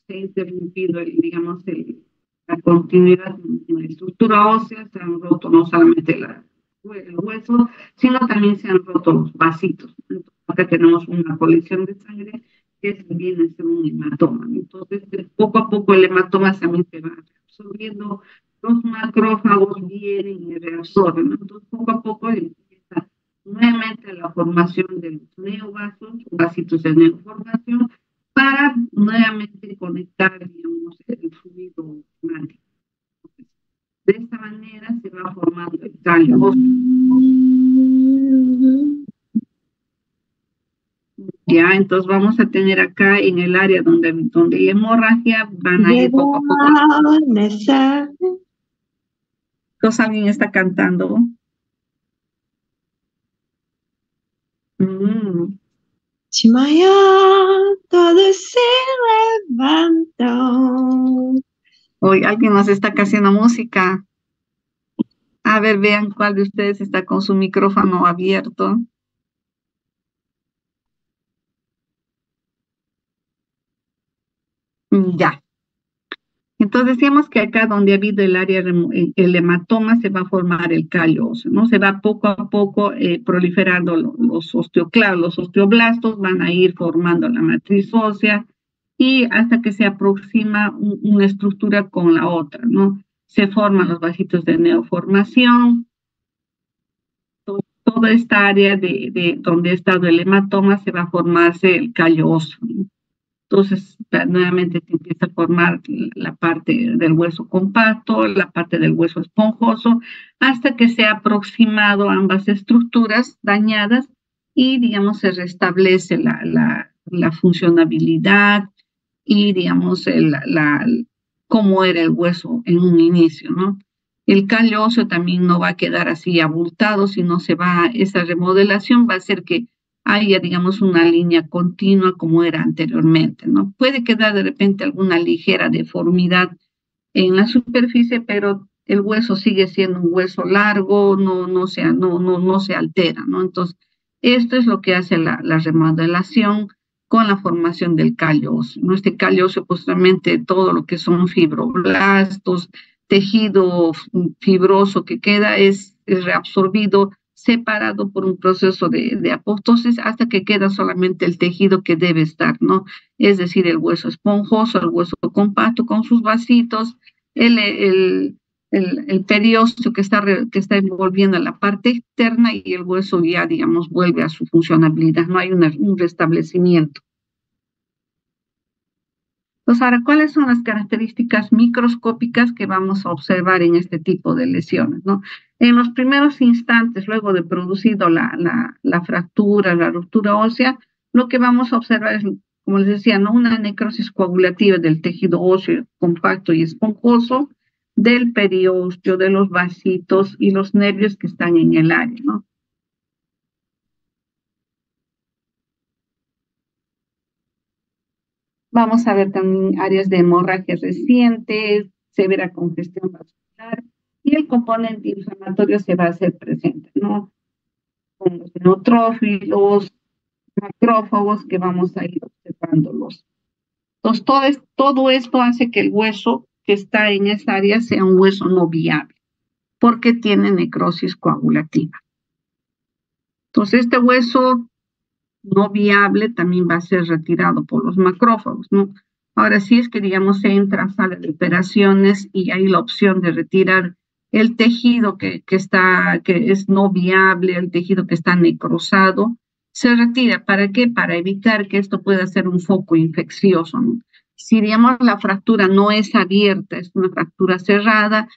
se ha interrumpido, la continuidad en la estructura ósea, se han roto no solamente el hueso, sino también se han roto los vasitos. Entonces, acá tenemos una colección de sangre que viene a ser un hematoma. Entonces, poco a poco el hematoma también se va absorbiendo, los macrófagos vienen y reabsorben, ¿no? Entonces, poco a poco empieza nuevamente la formación de los neovasos, vasitos de neoformación, para nuevamente conectar, digamos, el fluido hemático. De esta manera se va formando el callo óseo. Ya, entonces vamos a tener acá en el área donde hay hemorragia, van a ir poco a poco. Entonces alguien está cantando. Chimaya, todo se levantó. Hoy alguien nos está haciendo música. A ver, vean cuál de ustedes está con su micrófono abierto. Ya. Entonces decíamos que acá donde ha habido el hematoma se va a formar el callo óseo, ¿no? Se va poco a poco proliferando los osteoclados, los osteoblastos van a ir formando la matriz ósea y hasta que se aproxima una estructura con la otra, ¿no? Se forman los vasitos de neoformación, toda esta área de donde ha estado el hematoma se va a formarse el callo óseo, ¿no? Entonces, nuevamente se empieza a formar la parte del hueso compacto, la parte del hueso esponjoso, hasta que se ha aproximado ambas estructuras dañadas y, digamos, se restablece la funcionabilidad y, digamos, cómo era el hueso en un inicio, ¿no? El callo óseo también no va a quedar así abultado, sino esa remodelación va a hacer que haya, digamos, una línea continua como era anteriormente, ¿no? Puede quedar de repente alguna ligera deformidad en la superficie, pero el hueso sigue siendo un hueso largo, no se altera, ¿no? Entonces, esto es lo que hace la remodelación con la formación del callo óseo, ¿no? Este callo óseo, pues realmente todo lo que son fibroblastos, tejido fibroso que queda es reabsorbido, separado por un proceso de apoptosis hasta que queda solamente el tejido que debe estar, ¿no? Es decir, el hueso esponjoso, el hueso compacto con sus vasitos, el periósteo que está envolviendo la parte externa y el hueso ya, digamos, vuelve a su funcionabilidad, no hay un restablecimiento. Entonces, ahora, ¿cuáles son las características microscópicas que vamos a observar en este tipo de lesiones, ¿no? En los primeros instantes, luego de producido la fractura, la ruptura ósea, lo que vamos a observar es, como les decía, ¿no? Una necrosis coagulativa del tejido óseo compacto y esponjoso, del periósteo, de los vasitos y los nervios que están en el área, ¿no? Vamos a ver también áreas de hemorragia reciente, severa congestión vascular, y el componente inflamatorio se va a hacer presente, ¿no? Con los neutrófilos, macrófagos que vamos a ir observándolos. Entonces, todo esto hace que el hueso que está en esa área sea un hueso no viable, porque tiene necrosis coagulativa. Entonces, este hueso no viable también va a ser retirado por los macrófagos, ¿no? Ahora sí es que, digamos, se entra a sala de operaciones y hay la opción de retirar el tejido que es no viable, el tejido que está necrosado, se retira. ¿Para qué? Para evitar que esto pueda ser un foco infeccioso, ¿no? Si, digamos, la fractura no es abierta, es una fractura cerrada,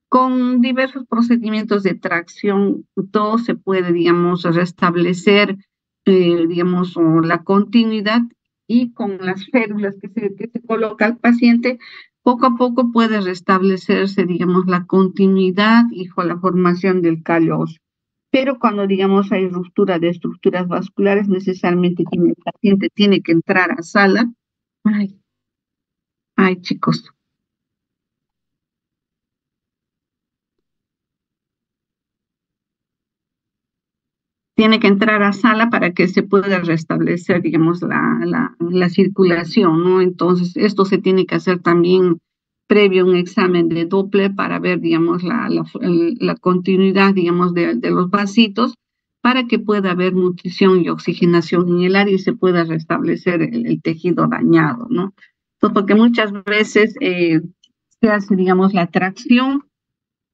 con diversos procedimientos de tracción, todo se puede, digamos, restablecer, digamos, o la continuidad, y con las férulas que se coloca al paciente, poco a poco puede restablecerse, digamos, la continuidad y con la formación del callo óseo. Pero cuando, digamos, hay ruptura de estructuras vasculares, necesariamente el paciente tiene que entrar a sala. Ay, chicos. Tiene que entrar a sala para que se pueda restablecer, digamos, la circulación, ¿no? Entonces, esto se tiene que hacer también previo a un examen de Doppler para ver, digamos, la continuidad, digamos, de los vasitos, para que pueda haber nutrición y oxigenación en el área y se pueda restablecer el tejido dañado, ¿no? Entonces, porque muchas veces se hace, digamos, la tracción,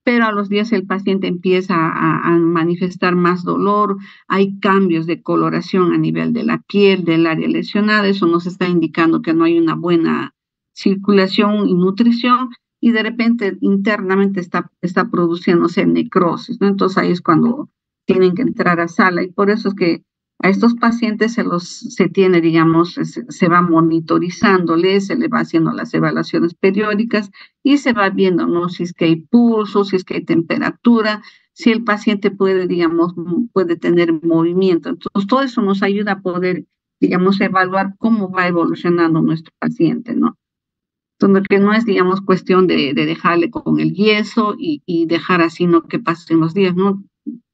pero a los días el paciente empieza a manifestar más dolor, hay cambios de coloración a nivel de la piel, del área lesionada, eso nos está indicando que no hay una buena circulación y nutrición, y de repente internamente está produciéndose necrosis, ¿no? Entonces ahí es cuando tienen que entrar a sala, y por eso es que a estos pacientes se tiene, digamos, se va monitorizándoles, se le va haciendo las evaluaciones periódicas, y se va viendo, ¿no? Si es que hay pulso, si es que hay temperatura, si el paciente puede, digamos, puede tener movimiento. Entonces, todo eso nos ayuda a poder, digamos, evaluar cómo va evolucionando nuestro paciente, ¿no? Entonces, que no es, digamos, cuestión de dejarle con el yeso y dejar así, no que pasen los días, ¿no?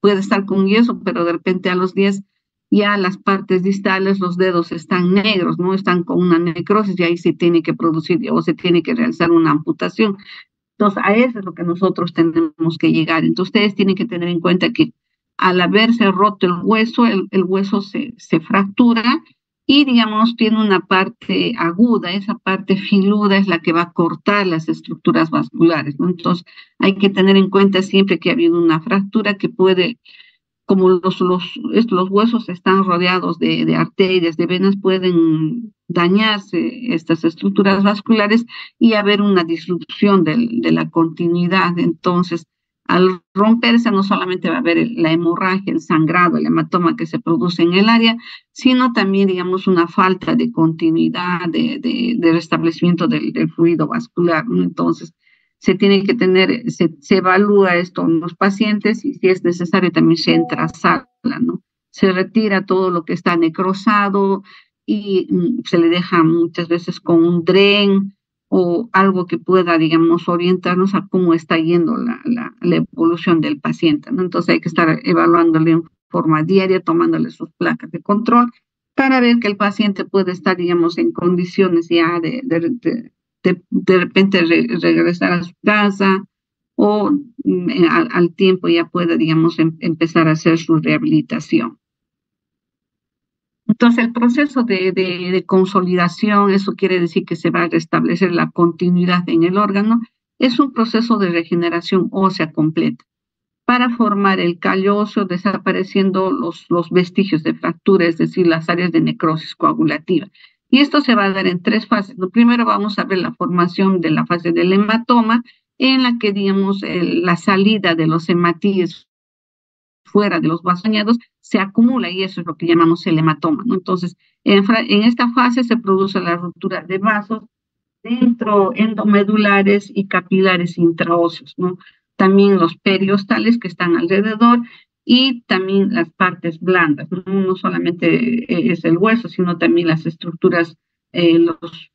Puede estar con yeso, pero de repente a los días ya las partes distales, los dedos están negros, ¿no? Están con una necrosis, y ahí se tiene que producir o se tiene que realizar una amputación. Entonces, a eso es lo que nosotros tenemos que llegar. Entonces, ustedes tienen que tener en cuenta que al haberse roto el hueso, el hueso se fractura y, digamos, tiene una parte aguda, esa parte filuda es la que va a cortar las estructuras vasculares, ¿no? Entonces, hay que tener en cuenta siempre que ha habido una fractura que puede, como los huesos están rodeados de arterias, de venas, pueden dañarse estas estructuras vasculares y haber una disrupción de la continuidad. Entonces, al romperse no solamente va a haber la hemorragia, el sangrado, el hematoma que se produce en el área, sino también, digamos, una falta de continuidad, de restablecimiento del fluido vascular, ¿no? Entonces, se tiene que tener, se evalúa esto en los pacientes, y si es necesario también se entra a sala, ¿no? Se retira todo lo que está necrosado y se le deja muchas veces con un dren o algo que pueda, digamos, orientarnos a cómo está yendo la evolución del paciente, ¿no? Entonces hay que estar evaluándole en forma diaria, tomándole sus placas de control para ver que el paciente puede estar, digamos, en condiciones ya de repente regresar a su casa, o al tiempo ya pueda, digamos, empezar a hacer su rehabilitación. Entonces, el proceso de consolidación, eso quiere decir que se va a restablecer la continuidad en el órgano, es un proceso de regeneración ósea completa para formar el callo óseo, desapareciendo los vestigios de fractura, es decir, las áreas de necrosis coagulativa. Y esto se va a dar en 3 fases. Primero vamos a ver la formación de la fase del hematoma, en la que, digamos, la salida de los hematíes fuera de los vasos dañados se acumula y eso es lo que llamamos el hematoma, ¿no? Entonces, en esta fase se produce la ruptura de vasos dentro endomedulares y capilares intraóseos, ¿no? También los periostales que están alrededor y también las partes blandas, ¿no? No solamente es el hueso, sino también las estructuras,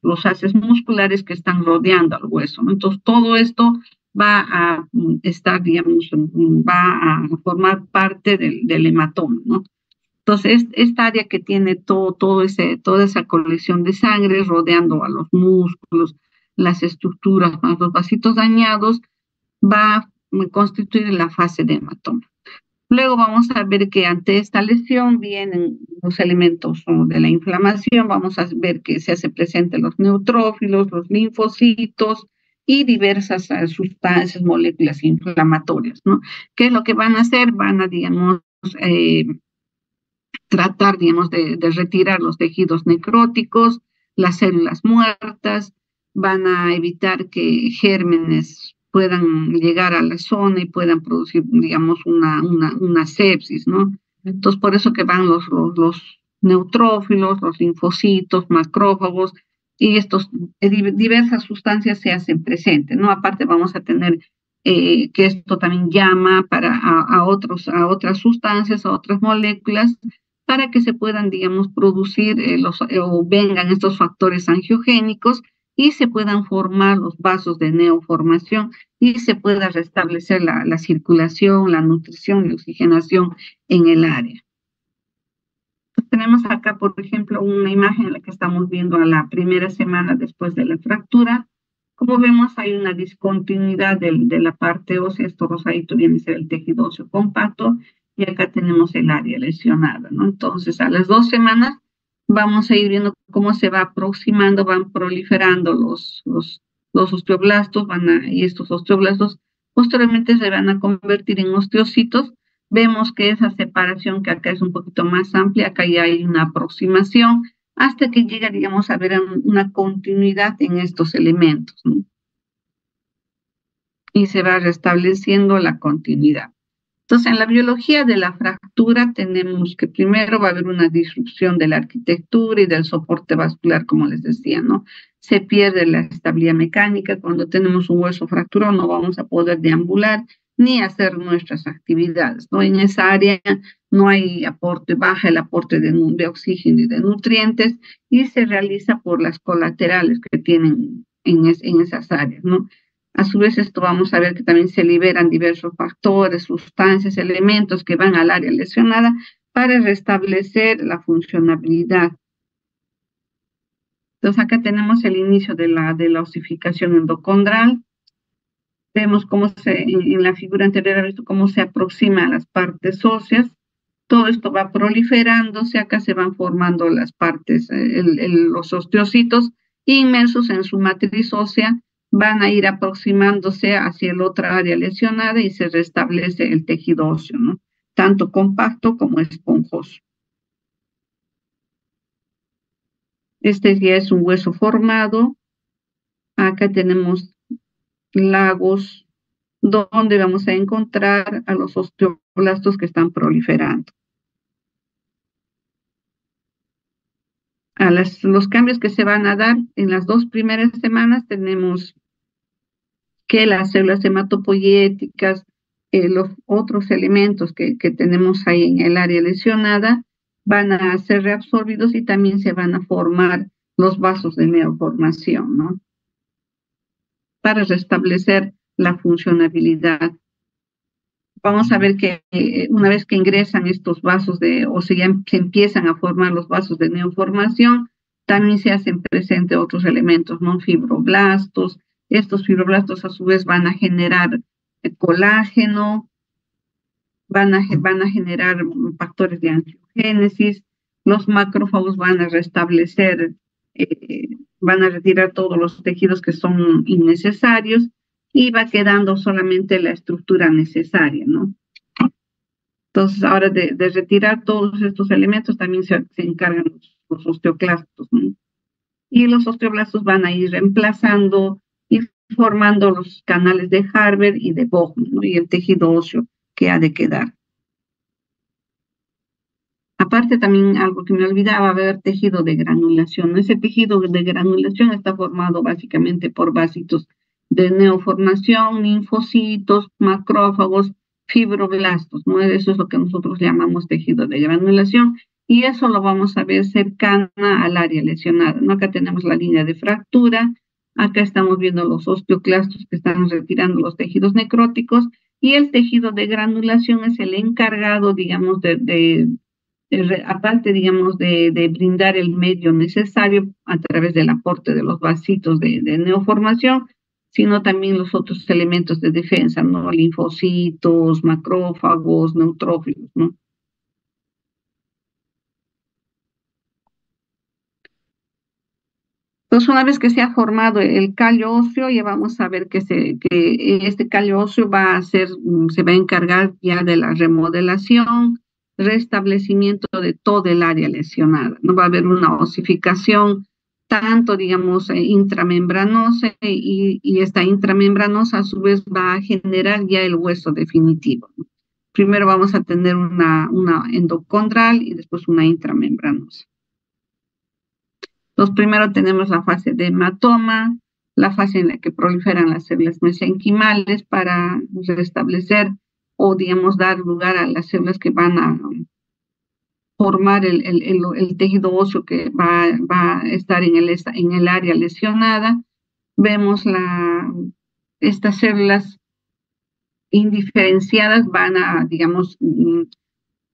los haces musculares que están rodeando al hueso, ¿no? Entonces, todo esto va a estar, digamos, va a formar parte del hematoma, ¿no? Entonces, esta área que tiene toda esa colección de sangre rodeando a los músculos, las estructuras, más los vasitos dañados, va a constituir la fase de hematoma. Luego vamos a ver que ante esta lesión vienen los elementos de la inflamación, vamos a ver que se hace presente los neutrófilos, los linfocitos y diversas sustancias, moléculas inflamatorias, ¿no? ¿Qué es lo que van a hacer? Van a, digamos, tratar, digamos, de retirar los tejidos necróticos, las células muertas, van a evitar que gérmenes puedan llegar a la zona y puedan producir, digamos, una sepsis, ¿no? Entonces, por eso que van los neutrófilos, los linfocitos, macrófagos, y estos diversas sustancias se hacen presentes, ¿no? Aparte vamos a tener que esto también llama a otras sustancias, a otras moléculas, para que se puedan, digamos, producir o vengan estos factores angiogénicos y se puedan formar los vasos de neoformación y se pueda restablecer la circulación, la nutrición y oxigenación en el área. Tenemos acá, por ejemplo, una imagen en la que estamos viendo a la primera semana después de la fractura. Como vemos, hay una discontinuidad de la parte ósea. Esto rosadito viene a ser el tejido óseo compacto y acá tenemos el área lesionada, ¿no? Entonces, a las 2 semanas vamos a ir viendo cómo se va aproximando, van proliferando los osteoblastos, y estos osteoblastos posteriormente se van a convertir en osteocitos. Vemos que esa separación que acá es un poquito más amplia, acá ya hay una aproximación, hasta que llega, digamos, a ver una continuidad en estos elementos, ¿no? Y se va restableciendo la continuidad. Entonces, en la biología de la fractura tenemos que primero va a haber una disrupción de la arquitectura y del soporte vascular, como les decía, ¿no? Se pierde la estabilidad mecánica. Cuando tenemos un hueso fracturado no vamos a poder deambular ni hacer nuestras actividades, ¿no? En esa área no hay aporte, baja el aporte de oxígeno y de nutrientes y se realiza por las colaterales que tienen en esas áreas, ¿no? A su vez, esto vamos a ver que también se liberan diversos factores, sustancias, elementos que van al área lesionada para restablecer la funcionabilidad. Entonces, acá tenemos el inicio de la osificación endocondral. Vemos cómo en la figura anterior, ha visto cómo se aproxima a las partes óseas. Todo esto va proliferándose, acá se van formando las partes, los osteocitos inmersos en su matriz ósea, van a ir aproximándose hacia el otra área lesionada y se restablece el tejido óseo, ¿no? Tanto compacto como esponjoso. Este ya es un hueso formado. Acá tenemos lagos donde vamos a encontrar a los osteoblastos que están proliferando. Los cambios que se van a dar en las 2 primeras semanas tenemos que las células hematopoyéticas, los otros elementos que tenemos ahí en el área lesionada, van a ser reabsorbidos y también se van a formar los vasos de neoformación, ¿no? Para restablecer la funcionabilidad. Vamos a ver que una vez que ingresan estos vasos o se empiezan a formar los vasos de neoformación, también se hacen presentes otros elementos, ¿no? Fibroblastos. Estos fibroblastos a su vez van a generar colágeno, van a generar factores de angiogénesis, los macrófagos van a restablecer, van a retirar todos los tejidos que son innecesarios y va quedando solamente la estructura necesaria, ¿no? Entonces, ahora de retirar todos estos elementos también se encargan los osteoclastos, ¿no? Y los osteoblastos van a ir reemplazando y formando los canales de Harvard y de Bowman, ¿no? Y el tejido óseo que ha de quedar. Aparte también algo que me olvidaba, ver tejido de granulación. Ese tejido de granulación está formado básicamente por vasitos de neoformación, linfocitos, macrófagos, fibroblastos, ¿no? Eso es lo que nosotros llamamos tejido de granulación y eso lo vamos a ver cercana al área lesionada, ¿no? Acá tenemos la línea de fractura, acá estamos viendo los osteoclastos que están retirando los tejidos necróticos y el tejido de granulación es el encargado, digamos, aparte, digamos, de brindar el medio necesario a través del aporte de los vasitos de neoformación, sino también los otros elementos de defensa, ¿no? Linfocitos, macrófagos, neutrófilos, ¿no? Entonces, una vez que se ha formado el callo óseo, ya vamos a ver que este callo óseo se va a encargar ya de la remodelación, restablecimiento de todo el área lesionada. No va a haber una osificación tanto, digamos, intramembranosa y esta intramembranosa a su vez va a generar ya el hueso definitivo, ¿no? Primero vamos a tener una endocondral y después una intramembranosa. Entonces, primero tenemos la fase de hematoma, la fase en la que proliferan las células mesenquimales para restablecer o, digamos, dar lugar a las células que van a formar el tejido óseo que va a estar en el área lesionada. Vemos estas células indiferenciadas van a, digamos,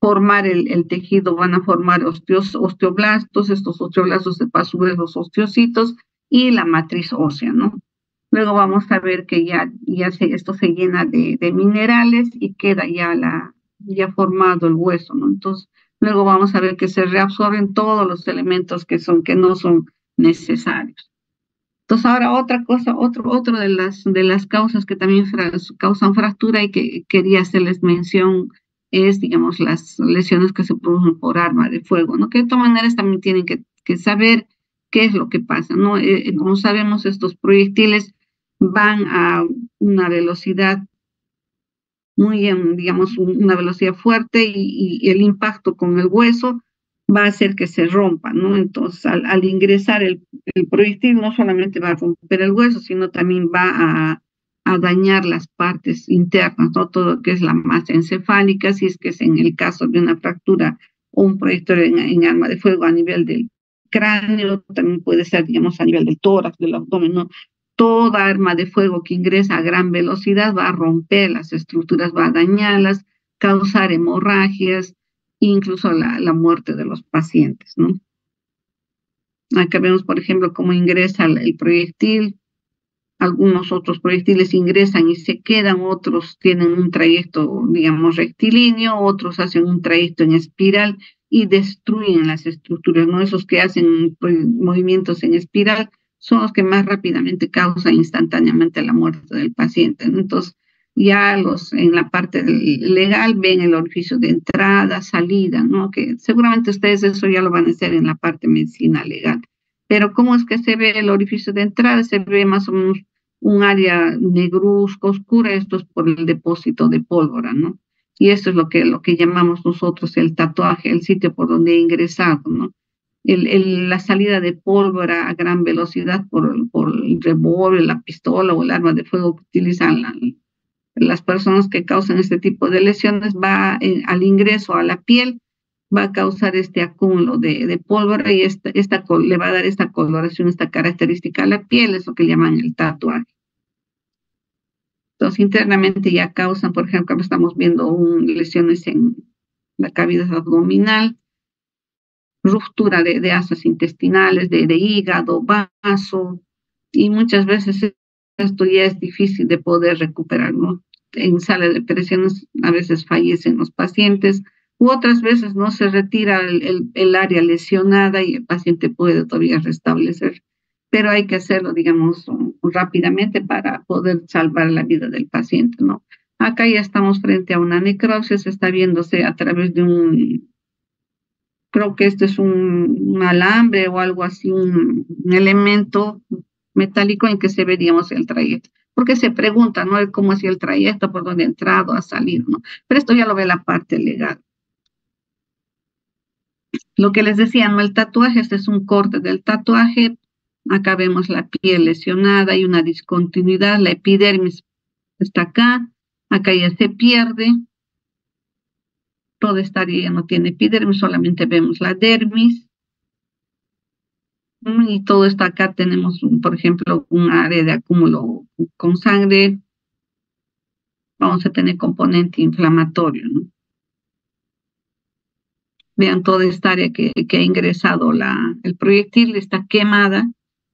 formar el tejido, van a formar osteoblastos, estos osteoblastos a su vez los osteocitos y la matriz ósea, ¿no? Luego vamos a ver que esto se llena de minerales y queda ya formado el hueso, ¿no? Entonces, luego vamos a ver que se reabsorben todos los elementos que no son necesarios. Entonces, ahora otra cosa, otro de las causas que también causan fractura y que quería hacerles mención es, digamos, las lesiones que se producen por arma de fuego, ¿no? Que de todas maneras también tienen que saber qué es lo que pasa, ¿no? Como sabemos, estos proyectiles van a una velocidad digamos, una velocidad fuerte y el impacto con el hueso va a hacer que se rompa, ¿no? Entonces, al ingresar el proyectil no solamente va a romper el hueso, sino también va a dañar las partes internas, ¿no? Todo lo que es la masa encefálica, si es que es en el caso de una fractura o un proyectil en arma de fuego a nivel del cráneo, también puede ser, digamos, a nivel del tórax, del abdomen, ¿no? Toda arma de fuego que ingresa a gran velocidad va a romper las estructuras, va a dañarlas, causar hemorragias, incluso la muerte de los pacientes, ¿no? Acá vemos, por ejemplo, cómo ingresa el proyectil. Algunos otros proyectiles ingresan y se quedan, otros tienen un trayecto, digamos, rectilíneo, otros hacen un trayecto en espiral y destruyen las estructuras, ¿no? Esos que hacen movimientos en espiral son los que más rápidamente causan instantáneamente la muerte del paciente, ¿no? Entonces, ya en la parte legal ven el orificio de entrada, salida, ¿no? Que seguramente ustedes eso ya lo van a hacer en la parte de medicina legal. Pero ¿cómo es que se ve el orificio de entrada? Se ve más o menos un área negruzca, oscura, esto es por el depósito de pólvora, ¿no? Y esto es lo que llamamos nosotros el tatuaje, el sitio por donde he ingresado, ¿no? La salida de pólvora a gran velocidad por el revólver, la pistola o el arma de fuego que utilizan las personas que causan este tipo de lesiones, al ingreso a la piel, va a causar este acúmulo de pólvora y le va a dar esta coloración, esta característica a la piel, es lo que llaman el tatuaje. Entonces, internamente ya causan, por ejemplo, estamos viendo lesiones en la cavidad abdominal, ruptura de asas intestinales, de hígado, vaso, y muchas veces esto ya es difícil de poder recuperar, ¿no? En sala de operaciones a veces fallecen los pacientes, u otras veces no se retira el área lesionada y el paciente puede todavía restablecer, pero hay que hacerlo, digamos, rápidamente para poder salvar la vida del paciente, ¿no? Acá ya estamos frente a una necrosis, está viéndose a través de creo que este es un alambre o algo así, un elemento metálico en que se ve, digamos, el trayecto. Porque se pregunta, ¿no? Cómo es el trayecto, por dónde ha entrado, ha salido, ¿no? Pero esto ya lo ve la parte legal. Lo que les decía, ¿no? El tatuaje, este es un corte del tatuaje. Acá vemos la piel lesionada, hay una discontinuidad, la epidermis está acá ya se pierde. Toda esta área ya no tiene epidermis, solamente vemos la dermis. Y todo esto acá tenemos, por ejemplo, un área de acúmulo con sangre. Vamos a tener componente inflamatorio, ¿no? Vean toda esta área que ha ingresado el proyectil, está quemada,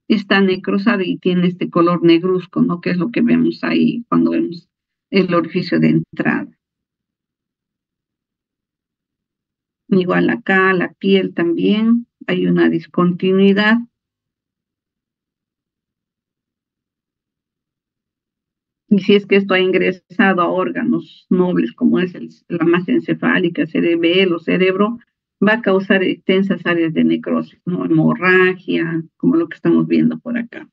está necrosada y tiene este color negruzco, ¿no? Que es lo que vemos ahí cuando vemos el orificio de entrada. Igual acá, la piel también, hay una discontinuidad. Y si es que esto ha ingresado a órganos nobles como es la masa encefálica, cerebelo, cerebro, va a causar extensas áreas de necrosis, ¿no? Hemorragia, como lo que estamos viendo por acá.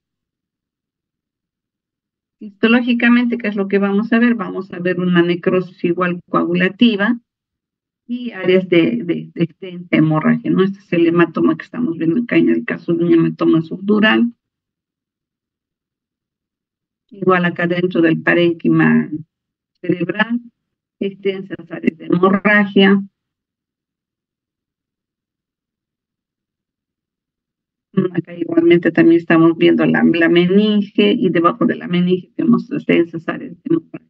Histológicamente, ¿qué es lo que vamos a ver? Vamos a ver una necrosis igual coagulativa y áreas de extensa hemorragia, ¿no? Este es el hematoma que estamos viendo acá en el caso de un hematoma subdural. Igual acá dentro del parénquima cerebral, extensas áreas de hemorragia. Acá igualmente también estamos viendo la meninge y debajo de la meninge tenemos extensas áreas de hemorragia.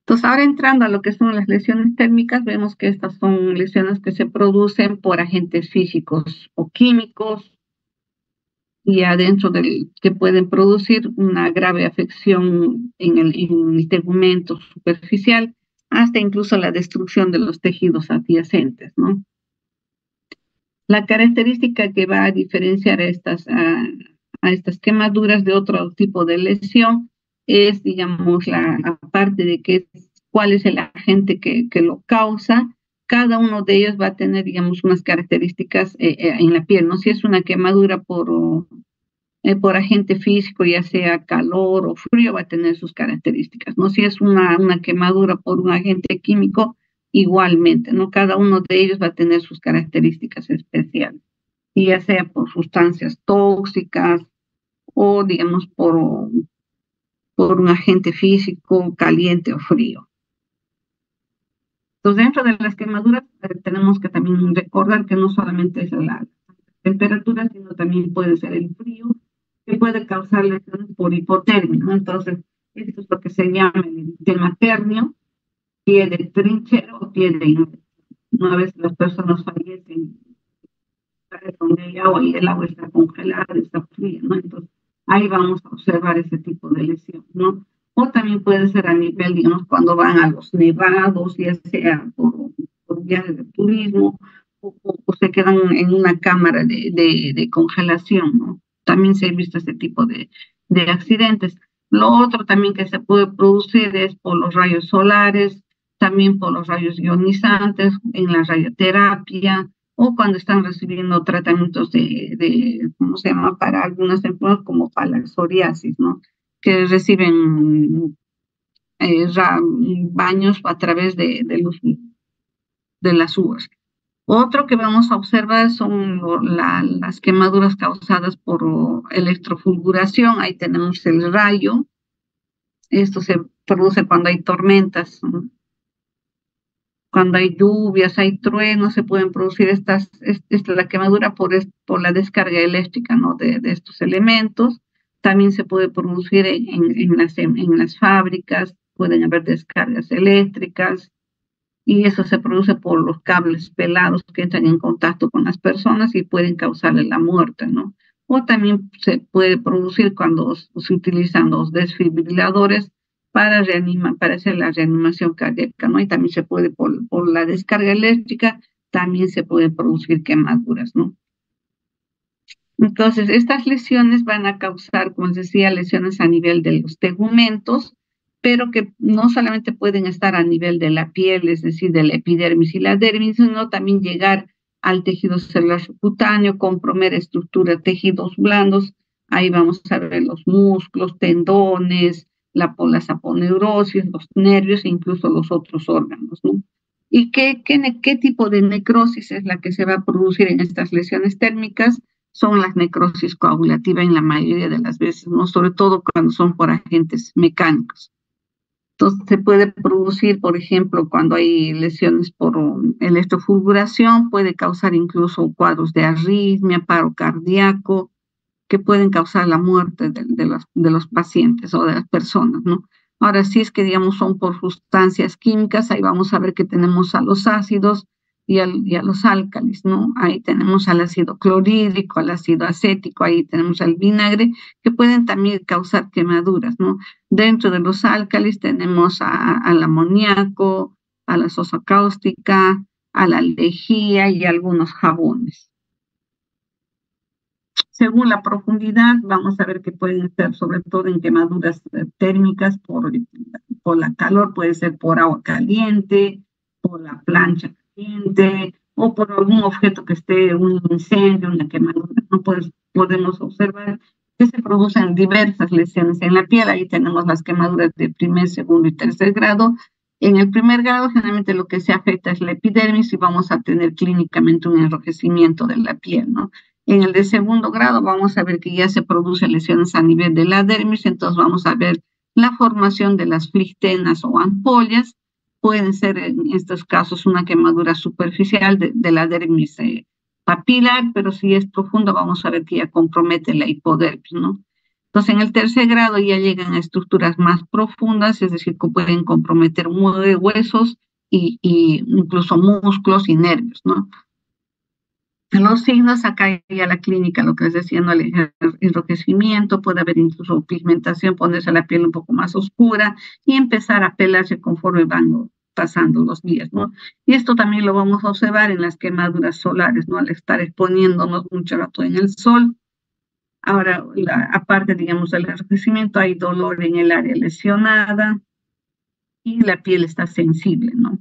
Entonces, ahora entrando a lo que son las lesiones térmicas, vemos que estas son lesiones que se producen por agentes físicos o químicos y adentro que pueden producir una grave afección en el tegumento superficial, hasta incluso la destrucción de los tejidos adyacentes, ¿no? La característica que va a diferenciar a estas quemaduras de otro tipo de lesión es, digamos, aparte de cuál es el agente que lo causa, cada uno de ellos va a tener, digamos, unas características en la piel, ¿no? Si es una quemadura por agente físico, ya sea calor o frío, va a tener sus características, ¿no? Si es una quemadura por un agente químico, igualmente, ¿no? Cada uno de ellos va a tener sus características especiales, y ya sea por sustancias tóxicas o, digamos, por un agente físico caliente o frío. Entonces, dentro de las quemaduras tenemos que también recordar que no solamente es la temperatura, sino también puede ser el frío, que puede causar lesiones por hipotermia, ¿no? Entonces, esto es lo que se llama el edema término, pie de trinchero o pie de infección. Una vez las personas fallecen, donde hay agua y el agua está congelada, está fría, ¿no? Entonces, ahí vamos a observar ese tipo de lesión, ¿no? O también puede ser a nivel, digamos, cuando van a los nevados, ya sea por viajes de turismo, o se quedan en una cámara de congelación, ¿no? También se ha visto este tipo de accidentes. Lo otro también que se puede producir es por los rayos solares, también por los rayos ionizantes, en la radioterapia, o cuando están recibiendo tratamientos ¿cómo se llama?, para algunas enfermedades como para la psoriasis, ¿no? Que reciben baños a través de las uvas. Otro que vamos a observar son las quemaduras causadas por electrofulguración. Ahí tenemos el rayo. Esto se produce cuando hay tormentas, ¿no? Cuando hay lluvias, hay truenos, se pueden producir la quemadura por la descarga eléctrica, ¿no? de estos elementos. También se puede producir en las fábricas, pueden haber descargas eléctricas, y eso se produce por los cables pelados que entran en contacto con las personas y pueden causarle la muerte, ¿no? O también se puede producir cuando se utilizan los desfibriladores para hacer la reanimación cardíaca, ¿no? Y también se puede, por la descarga eléctrica, también se pueden producir quemaduras, ¿no? Entonces, estas lesiones van a causar, como les decía, lesiones a nivel de los tegumentos, pero que no solamente pueden estar a nivel de la piel, es decir, de la epidermis y la dermis, sino también llegar al tejido celular subcutáneo, compromete estructura de tejidos blandos. Ahí vamos a ver los músculos, tendones, la saponeurosis, los nervios e incluso los otros órganos, ¿no? ¿Y qué tipo de necrosis es la que se va a producir en estas lesiones térmicas? Son las necrosis coagulativas en la mayoría de las veces, ¿no? Sobre todo cuando son por agentes mecánicos. Entonces, se puede producir, por ejemplo, cuando hay lesiones por electrofulguración, puede causar incluso cuadros de arritmia, paro cardíaco, que pueden causar la muerte de los pacientes o de las personas, ¿no? Ahora, si es que, digamos, son por sustancias químicas, ahí vamos a ver que tenemos a los ácidos y a los álcalis, ¿no? Ahí tenemos al ácido clorhídrico, al ácido acético, ahí tenemos al vinagre, que pueden también causar quemaduras, ¿no? Dentro de los álcalis tenemos al amoníaco, a la sosa cáustica, a la lejía y algunos jabones. Según la profundidad, vamos a ver que pueden ser sobre todo en quemaduras térmicas por la calor, puede ser por agua caliente, por la plancha caliente o por algún objeto que esté, un incendio, una quemadura. No podemos observar que se producen diversas lesiones en la piel. Ahí tenemos las quemaduras de primer, segundo y tercer grado. En el primer grado, generalmente lo que se afecta es la epidermis y vamos a tener clínicamente un enrojecimiento de la piel, ¿no? En el de segundo grado vamos a ver que ya se producen lesiones a nivel de la dermis, entonces vamos a ver la formación de las flictenas o ampollas. Pueden ser en estos casos una quemadura superficial de la dermis papilar, pero si es profundo vamos a ver que ya compromete la hipodermis, ¿no? Entonces en el tercer grado ya llegan a estructuras más profundas, es decir, que pueden comprometer huesos y incluso músculos y nervios, ¿no? Los signos, acá ya la clínica, lo que les decía, ¿no? El enrojecimiento, puede haber incluso pigmentación, ponerse la piel un poco más oscura y empezar a pelarse conforme van pasando los días, ¿no? Y esto también lo vamos a observar en las quemaduras solares, ¿no? Al estar exponiéndonos mucho rato en el sol. Ahora, aparte, digamos, del enrojecimiento, hay dolor en el área lesionada y la piel está sensible, ¿no?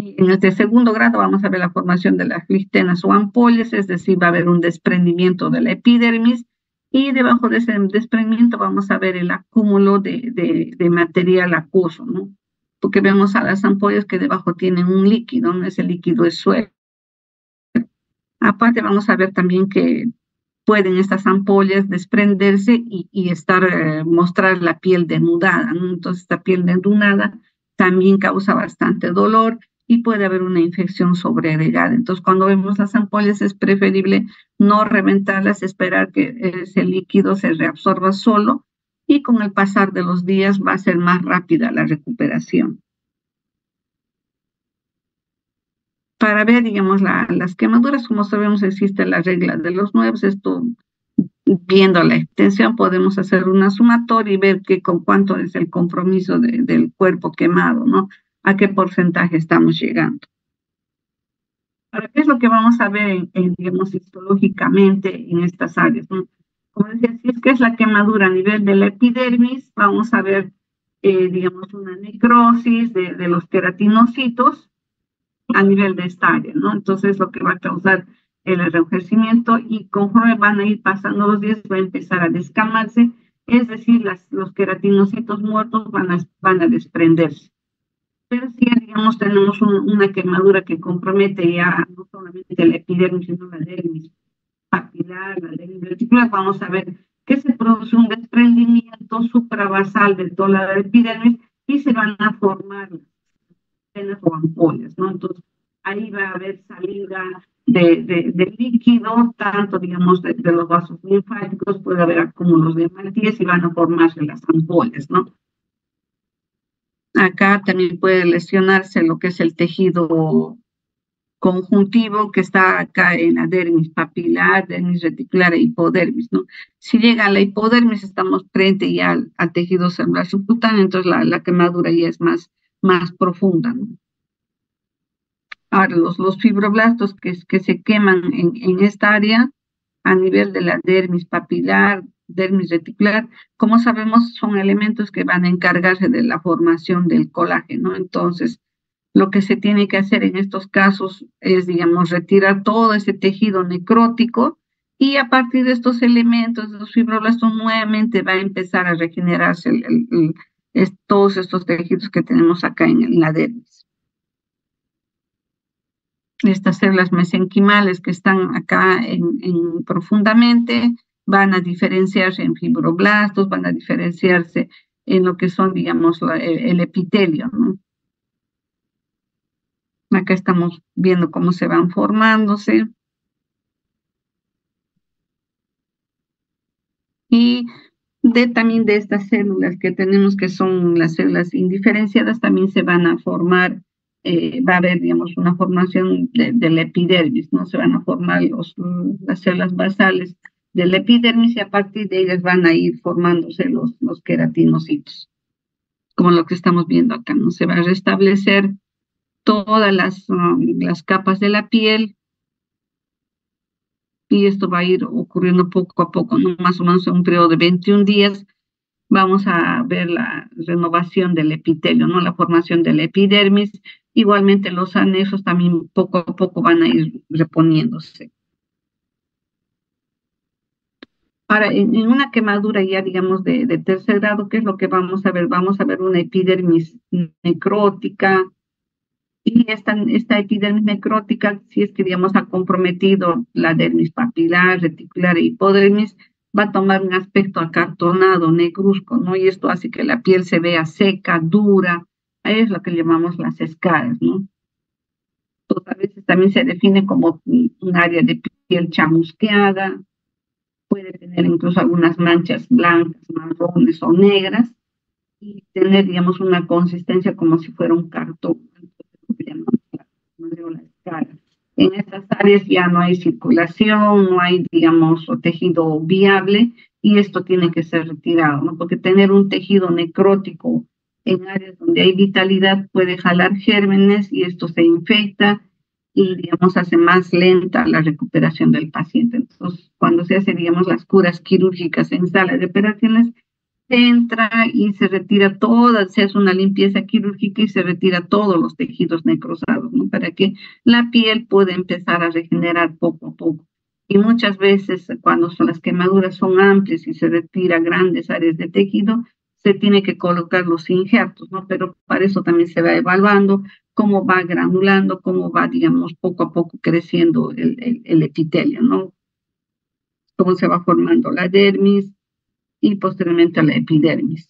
En este segundo grado vamos a ver la formación de las flictenas o ampollas, es decir, va a haber un desprendimiento de la epidermis y debajo de ese desprendimiento vamos a ver el acúmulo de material acuoso, ¿no? Porque vemos a las ampollas que debajo tienen un líquido, ¿no? Ese líquido es suero. Aparte vamos a ver también que pueden estas ampollas desprenderse y mostrar la piel denudada, ¿no? Entonces esta piel denudada también causa bastante dolor y puede haber una infección sobreagregada. Entonces cuando vemos las ampollas es preferible no reventarlas, esperar que ese líquido se reabsorba solo y con el pasar de los días va a ser más rápida la recuperación. Para ver, digamos, las quemaduras, como sabemos, existe la regla de los 9, esto, viendo la extensión, podemos hacer una sumatoria y ver con cuánto es el compromiso del cuerpo quemado, ¿no? A qué porcentaje estamos llegando. Ahora, ¿qué es lo que vamos a ver, digamos, histológicamente en estas áreas, ¿no? Como decía, si es que es la quemadura a nivel de la epidermis, vamos a ver, digamos, una necrosis de los queratinocitos a nivel de esta área, ¿no? Entonces lo que va a causar el enrojecimiento y conforme van a ir pasando los días va a empezar a descamarse, es decir, los queratinocitos muertos van a desprenderse. Pero si ya, digamos, tenemos una quemadura que compromete ya no solamente la epidermis, sino la dermis papilar, la dermis reticular, vamos a ver que se produce un desprendimiento suprabasal de toda la epidermis y se van a formar o ampollas, ¿no? Entonces, ahí va a haber salida de líquido, tanto, digamos, de los vasos linfáticos, puede haber acúmulos de hemátias y van a formarse las ampollas, ¿no? Acá también puede lesionarse lo que es el tejido conjuntivo que está acá en la dermis papilar, dermis reticular e hipodermis, ¿no? Si llega a la hipodermis, estamos frente ya al tejido celular subcutáneo, entonces la quemadura ya es más profunda, ¿no? Ahora, los fibroblastos que se queman en esta área a nivel de la dermis papilar, dermis reticular, como sabemos, son elementos que van a encargarse de la formación del colágeno. Entonces, Lo que se tiene que hacer en estos casos es, digamos, retirar todo ese tejido necrótico y a partir de estos elementos, de los fibroblastos, nuevamente va a empezar a regenerarse todos estos tejidos que tenemos acá en la dermis. Estas células mesenquimales que están acá profundamente van a diferenciarse en fibroblastos, van a diferenciarse en lo que son, digamos, el epitelio, ¿no? Acá estamos viendo cómo se van formándose. Y también de estas células que tenemos, que son las células indiferenciadas, también se van a formar, va a haber, digamos, una formación del epidermis, ¿no? Se van a formar las células basales del epidermis y a partir de ellas van a ir formándose los queratinocitos, como lo que estamos viendo acá, ¿no? Se va a restablecer todas las capas de la piel, y esto va a ir ocurriendo poco a poco, ¿no? Más o menos en un periodo de 21 días vamos a ver la renovación del epitelio, ¿no? La formación del epidermis. Igualmente los anexos también poco a poco van a ir reponiéndose. Ahora, en una quemadura ya, digamos, de tercer grado, ¿qué es lo que vamos a ver? Vamos a ver una epidermis necrótica, y esta epidermis necrótica, si es que, digamos, ha comprometido la dermis papilar, reticular e hipodermis, va a tomar un aspecto acartonado, negruzco, ¿no? Y esto hace que la piel se vea seca, dura. Ahí es lo que llamamos las escaras, ¿no? Entonces, a veces también se define como un área de piel chamusqueada, puede tener incluso algunas manchas blancas, marrones o negras, y tener, digamos, una consistencia como si fuera un cartón. La escala. En estas áreas ya no hay circulación, no hay, digamos, tejido viable, y esto tiene que ser retirado, ¿no? Porque tener un tejido necrótico en áreas donde hay vitalidad puede jalar gérmenes y esto se infecta y, digamos, hace más lenta la recuperación del paciente. Entonces, cuando se hacen, digamos, las curas quirúrgicas en sala de operaciones, se entra y se retira toda, se hace una limpieza quirúrgica y se retira todos los tejidos necrosados, ¿no? Para que la piel pueda empezar a regenerar poco a poco. Y muchas veces cuando las quemaduras son amplias y se retira grandes áreas de tejido, se tiene que colocar los injertos, ¿no? Pero para eso también se va evaluando cómo va granulando, cómo va, digamos, poco a poco creciendo el epitelio, ¿no? Cómo se va formando la dermis y posteriormente la epidermis.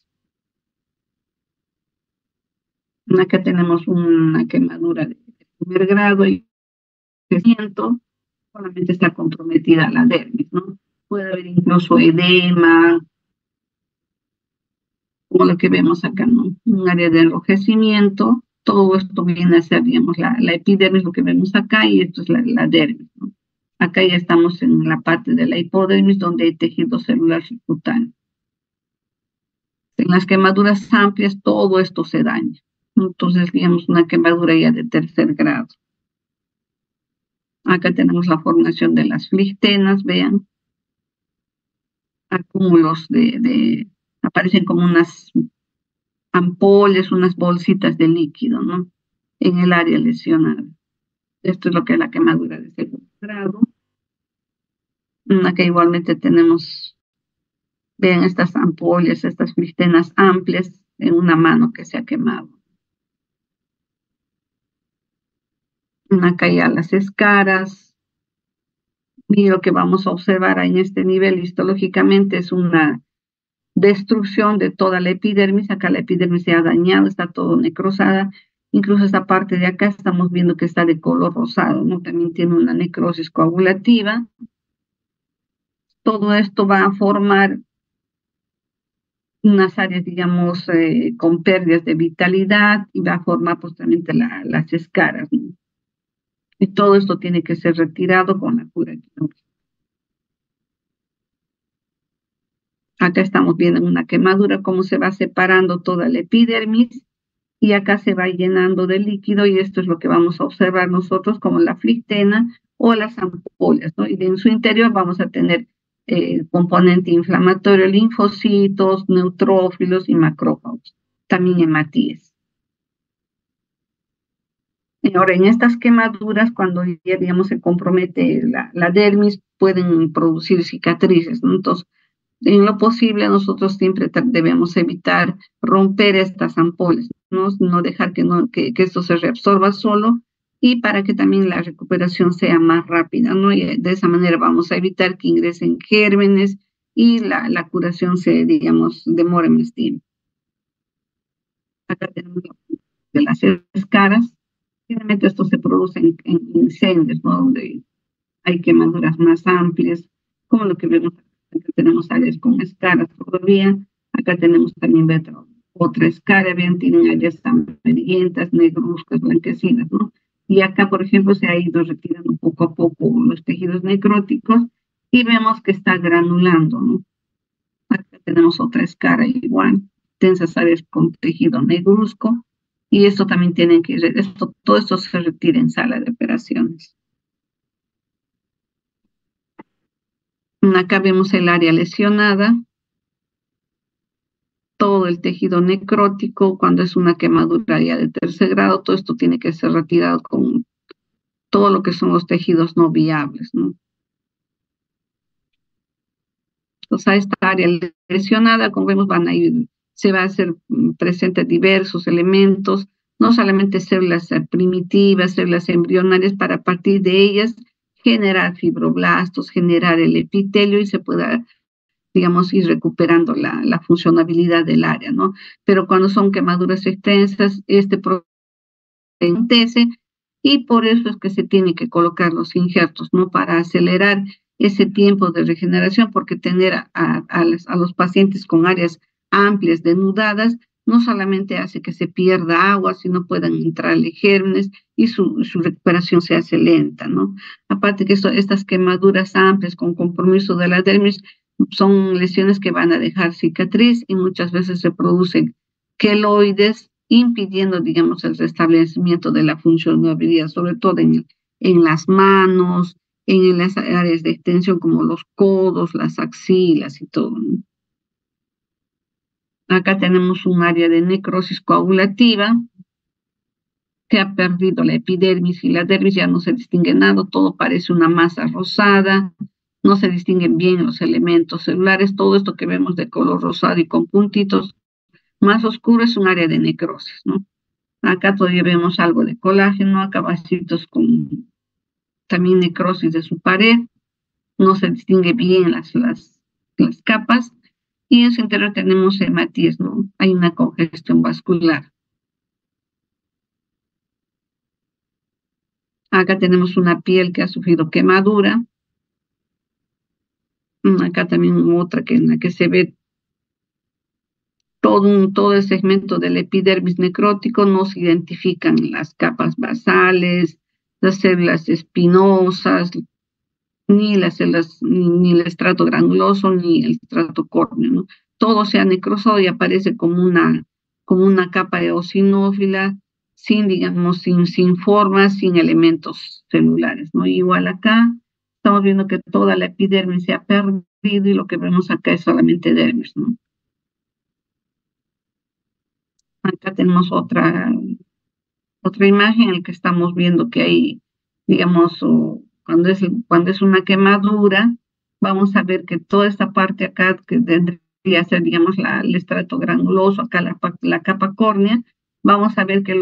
Acá tenemos una quemadura de primer grado y crecimiento, solamente está comprometida la dermis, ¿no? Puede haber incluso edema, como lo que vemos acá, ¿no? Un área de enrojecimiento. Todo esto viene a ser, digamos, la epidermis, lo que vemos acá, y esto es la dermis, ¿no? Acá ya estamos en la parte de la hipodermis, donde hay tejido celular subcutáneo. En las quemaduras amplias, todo esto se daña. Entonces, digamos, una quemadura ya de tercer grado. Acá tenemos la formación de las flictenas, vean. Acúmulos aparecen como unas ampollas, unas bolsitas de líquido, ¿no? En el área lesionada. Esto es lo que es la quemadura de segundo grado. Acá igualmente tenemos, vean, estas ampollas, estas flictenas amplias en una mano que se ha quemado. Acá ya las escaras. Y lo que vamos a observar en este nivel histológicamente es una destrucción de toda la epidermis. Acá la epidermis se ha dañado, está todo necrosada. Incluso esta parte de acá estamos viendo que está de color rosado, ¿no? También tiene una necrosis coagulativa. Todo esto va a formar unas áreas, digamos, con pérdidas de vitalidad, y va a formar posteriormente las escaras, ¿no? Y todo esto tiene que ser retirado con la cura quirúrgica. Acá estamos viendo una quemadura, cómo se va separando toda la epidermis, y acá se va llenando de líquido, y esto es lo que vamos a observar nosotros como la flictena o las ampollas, ¿no? Y en su interior vamos a tener componente inflamatorio, linfocitos, neutrófilos y macrófagos, también hematíes. Ahora, en estas quemaduras, cuando ya, digamos, se compromete la dermis, pueden producir cicatrices, ¿no? Entonces, en lo posible, nosotros siempre debemos evitar romper estas ampollas, ¿no? No dejar que esto se reabsorba solo y para que también la recuperación sea más rápida, ¿no? Y de esa manera vamos a evitar que ingresen gérmenes y la curación se, digamos, demore más tiempo. Acá tenemos de las escaras. Generalmente esto se produce en incendios, ¿no? Donde hay quemaduras más amplias, como lo que vemos acá. Acá tenemos áreas con escaras todavía. Acá tenemos también otra escara, bien, tienen áreas amarillentas, negruzcas, blanquecinas, ¿no? Y acá, por ejemplo, se ha ido retirando poco a poco los tejidos necróticos y vemos que está granulando, ¿no? Acá tenemos otra escara igual, tensas áreas con tejido negruzco, y esto también tienen que, todo esto se retira en sala de operaciones. Acá vemos el área lesionada, todo el tejido necrótico, cuando es una quemadura ya de tercer grado, todo esto tiene que ser retirado con todo lo que son los tejidos no viables, ¿no? Entonces, a esta área lesionada, como vemos, se va a hacer presente diversos elementos, no solamente células primitivas, células embrionarias, para a partir de ellas generar fibroblastos, generar el epitelio y se pueda, digamos, ir recuperando la funcionabilidad del área, ¿no? Pero cuando son quemaduras extensas, este proceso se acontece y por eso es que se tiene que colocar los injertos, ¿no? Para acelerar ese tiempo de regeneración, porque tener a los pacientes con áreas amplias, denudadas, no solamente hace que se pierda agua, sino puedan entrarle gérmenes y su recuperación se hace lenta, ¿no? Aparte que estas quemaduras amplias con compromiso de la dermis son lesiones que van a dejar cicatriz y muchas veces se producen queloides, impidiendo, digamos, el restablecimiento de la funcionabilidad, sobre todo en las manos, en las áreas de extensión como los codos, las axilas y todo, ¿no? Acá tenemos un área de necrosis coagulativa, se ha perdido la epidermis y la dermis, ya no se distingue nada, todo parece una masa rosada, no se distinguen bien los elementos celulares, todo esto que vemos de color rosado y con puntitos más oscuro es un área de necrosis, ¿no? Acá todavía vemos algo de colágeno, acá vasitos con también necrosis de su pared, no se distingue bien las capas, y en su interior tenemos hematíes, ¿no? Hay una congestión vascular. Acá tenemos una piel que ha sufrido quemadura. Acá también otra en la que se ve todo el segmento del epidermis necrótico, no se identifican las capas basales, las células espinosas, ni las células, ni el estrato granuloso, ni el estrato córneo, ¿no? Todo se ha necrosado y aparece como una capa eosinófila, sin, digamos, sin formas, sin elementos celulares, ¿no? Igual acá estamos viendo que toda la epidermis se ha perdido y lo que vemos acá es solamente dermis, ¿no? Acá tenemos otra imagen en la que estamos viendo que hay, digamos, cuando es una quemadura, vamos a ver que toda esta parte acá, que tendría ser, digamos, el estrato granuloso, acá la capa córnea, vamos a ver que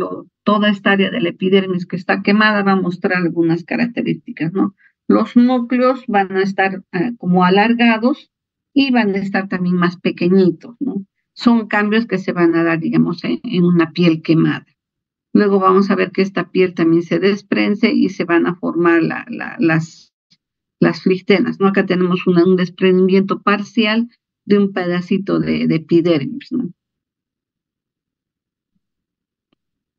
toda esta área de la epidermis que está quemada va a mostrar algunas características, ¿no? Los núcleos van a estar como alargados y van a estar también más pequeñitos, ¿no? Son cambios que se van a dar, digamos, en una piel quemada. Luego vamos a ver que esta piel también se desprende y se van a formar las flistenas, ¿no? Acá tenemos un desprendimiento parcial de un pedacito de epidermis, ¿no?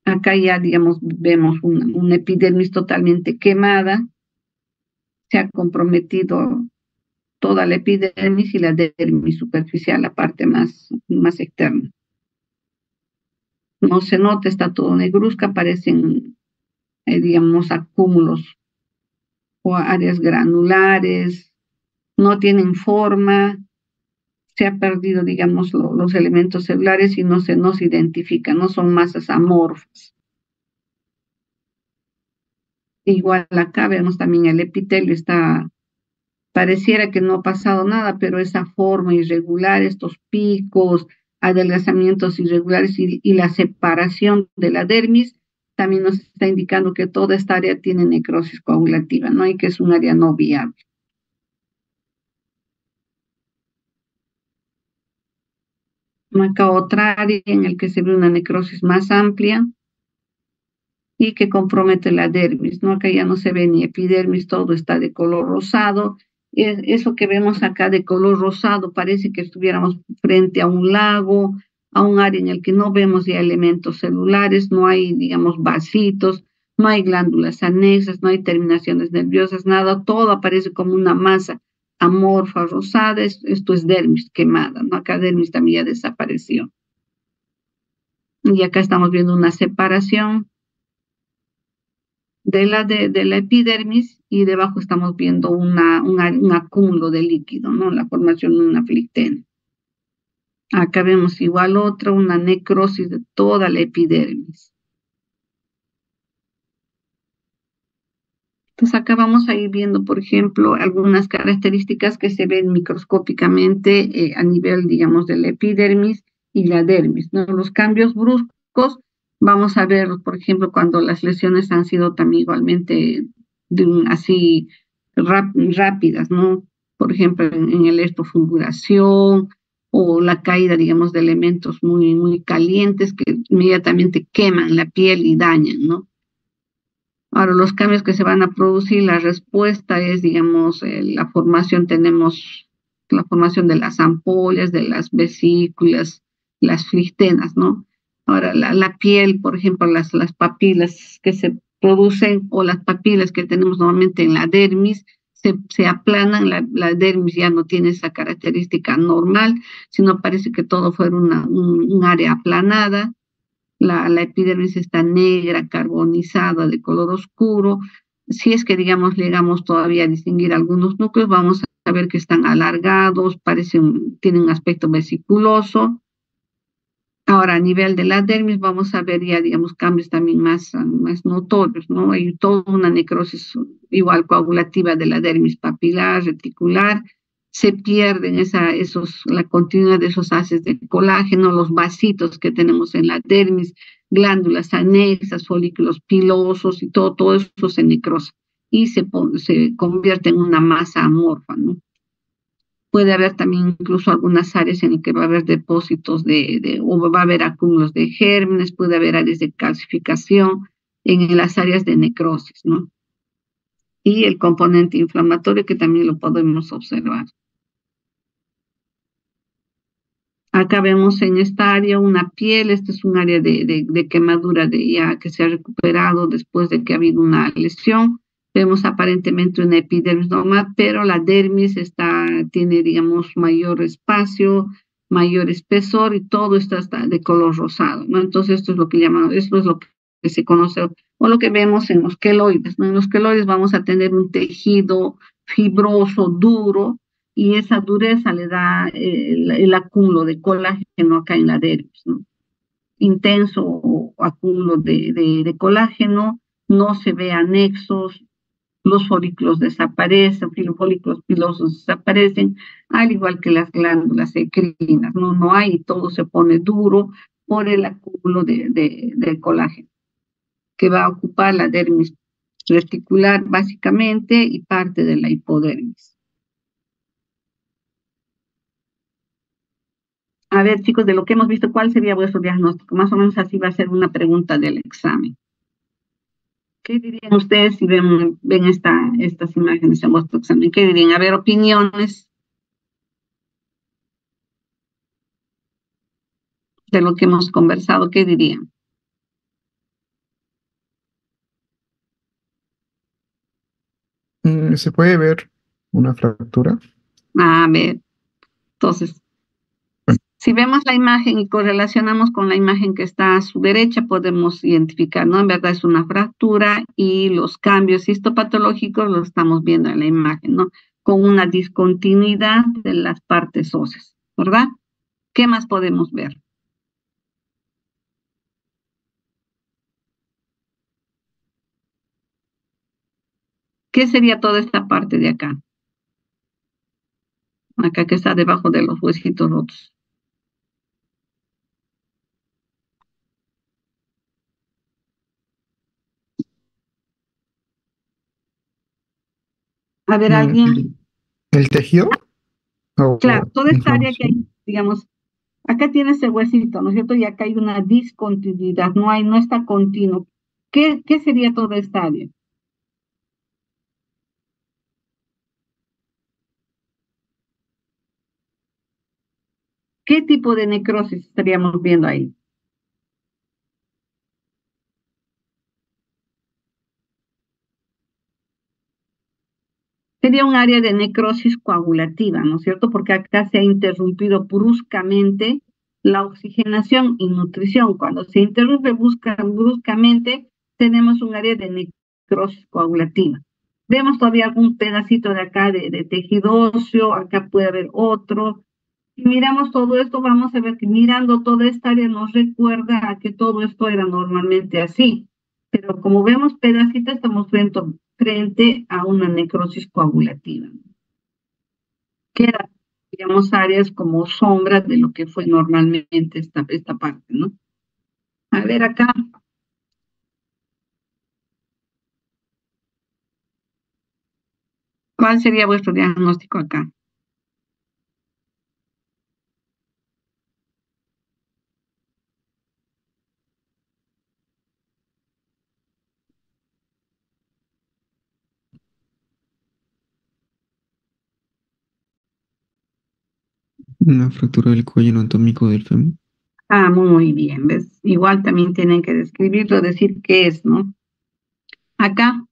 Acá ya, digamos, vemos una epidermis totalmente quemada, se ha comprometido toda la epidermis y la dermis superficial, la parte más externa. No se nota, está todo negruzca, aparecen, digamos, acúmulos o áreas granulares, no tienen forma, se ha perdido, digamos, los elementos celulares y no se identifican, no son masas amorfas. Igual acá vemos también el epitelio está, pareciera que no ha pasado nada, pero esa forma irregular, estos picos, adelgazamientos irregulares y la separación de la dermis también nos está indicando que toda esta área tiene necrosis coagulativa, ¿no? Y que es un área no viable. Acá otra área en la que se ve una necrosis más amplia y que compromete la dermis, ¿no? Acá ya no se ve ni epidermis, todo está de color rosado. Eso que vemos acá de color rosado parece que estuviéramos frente a un lago, a un área en el que no vemos ya elementos celulares, no hay, digamos, vasitos, no hay glándulas anexas, no hay terminaciones nerviosas, nada, todo aparece como una masa amorfa rosada, esto es dermis quemada, ¿no? Acá dermis también ya desapareció. Y acá estamos viendo una separación de la epidermis y debajo estamos viendo un acúmulo de líquido, ¿no? La formación de una flictena. Acá vemos igual otra, una necrosis de toda la epidermis. Entonces acá vamos a ir viendo, por ejemplo, algunas características que se ven microscópicamente a nivel, digamos, de la epidermis y la dermis, ¿no? Los cambios bruscos, vamos a ver, por ejemplo, cuando las lesiones han sido también igualmente así rápidas, ¿no? Por ejemplo, en el electrofulguración o la caída, digamos, de elementos muy, muy calientes que inmediatamente queman la piel y dañan, ¿no? Ahora, los cambios que se van a producir, la respuesta es, digamos, la formación, tenemos la formación de las ampollas, de las vesículas, las flictenas, ¿no? Ahora, la piel, por ejemplo, las papilas que se producen o las papilas que tenemos normalmente en la dermis, se aplanan, la dermis ya no tiene esa característica normal, sino parece que todo fuera un área aplanada. La epidermis está negra, carbonizada, de color oscuro. Si es que, digamos, llegamos todavía a distinguir algunos núcleos, vamos a ver que están alargados, tienen un aspecto vesiculoso. Ahora, a nivel de la dermis, vamos a ver ya, digamos, cambios también más notorios, ¿no? Hay toda una necrosis igual coagulativa de la dermis papilar, reticular, se pierden la continuidad de esos haces de colágeno, los vasitos que tenemos en la dermis, glándulas anexas, folículos pilosos y todo eso se necrosa y se convierte en una masa amorfa, ¿no? Puede haber también incluso algunas áreas en las que va a haber depósitos o va a haber acúmulos de gérmenes, puede haber áreas de calcificación en las áreas de necrosis, ¿no? Y el componente inflamatorio que también lo podemos observar. Acá vemos en esta área una piel, este es un área de quemadura ya que se ha recuperado después de que ha habido una lesión. Vemos aparentemente una epidermis normal, pero la dermis tiene, digamos, mayor espacio, mayor espesor y todo esto está de color rosado, ¿no? Entonces esto es lo que se conoce o lo que vemos en los queloides, ¿no? En los queloides vamos a tener un tejido fibroso, duro, y esa dureza le da el acúmulo de colágeno acá en la dermis, ¿no? Intenso acúmulo de colágeno, no se ve anexos, los folículos desaparecen, los folículos pilosos desaparecen, al igual que las glándulas endocrinas, no hay, todo se pone duro por el acúmulo de colágeno, que va a ocupar la dermis reticular básicamente y parte de la hipodermis. A ver, chicos, de lo que hemos visto, ¿cuál sería vuestro diagnóstico? Más o menos así va a ser una pregunta del examen. ¿Qué dirían ustedes si ven estas imágenes en vuestro examen? ¿Qué dirían? A ver, opiniones de lo que hemos conversado, ¿qué dirían? ¿Se puede ver una fractura? A ver, entonces, si vemos la imagen y correlacionamos con la imagen que está a su derecha, podemos identificar, ¿no? En verdad es una fractura y los cambios histopatológicos los estamos viendo en la imagen, ¿no? Con una discontinuidad de las partes óseas, ¿verdad? ¿Qué más podemos ver? ¿Qué sería toda esta parte de acá? Acá que está debajo de los huesitos rotos. A ver, alguien. ¿El tejido? Claro, ¿O toda esta área que inflamación? hay, digamos, acá tienes el huesito, ¿no es cierto? Y acá hay una discontinuidad, no está continuo. ¿Qué sería toda esta área? ¿Qué tipo de necrosis estaríamos viendo ahí? Sería un área de necrosis coagulativa, ¿no es cierto? Porque acá se ha interrumpido bruscamente la oxigenación y nutrición. Cuando se interrumpe bruscamente, tenemos un área de necrosis coagulativa. Vemos todavía algún pedacito de acá de tejido óseo, acá puede haber otro. Si miramos todo esto, vamos a ver que mirando toda esta área nos recuerda a que todo esto era normalmente así. Pero como vemos pedacitos, estamos frente a una necrosis coagulativa. Queda, digamos, áreas como sombras de lo que fue normalmente esta parte, ¿no? A ver acá, ¿cuál sería vuestro diagnóstico acá? Una fractura del cuello anatómico del fémur. Ah, muy bien, ¿ves? Igual también tienen que describirlo, decir qué es, ¿no? Acá,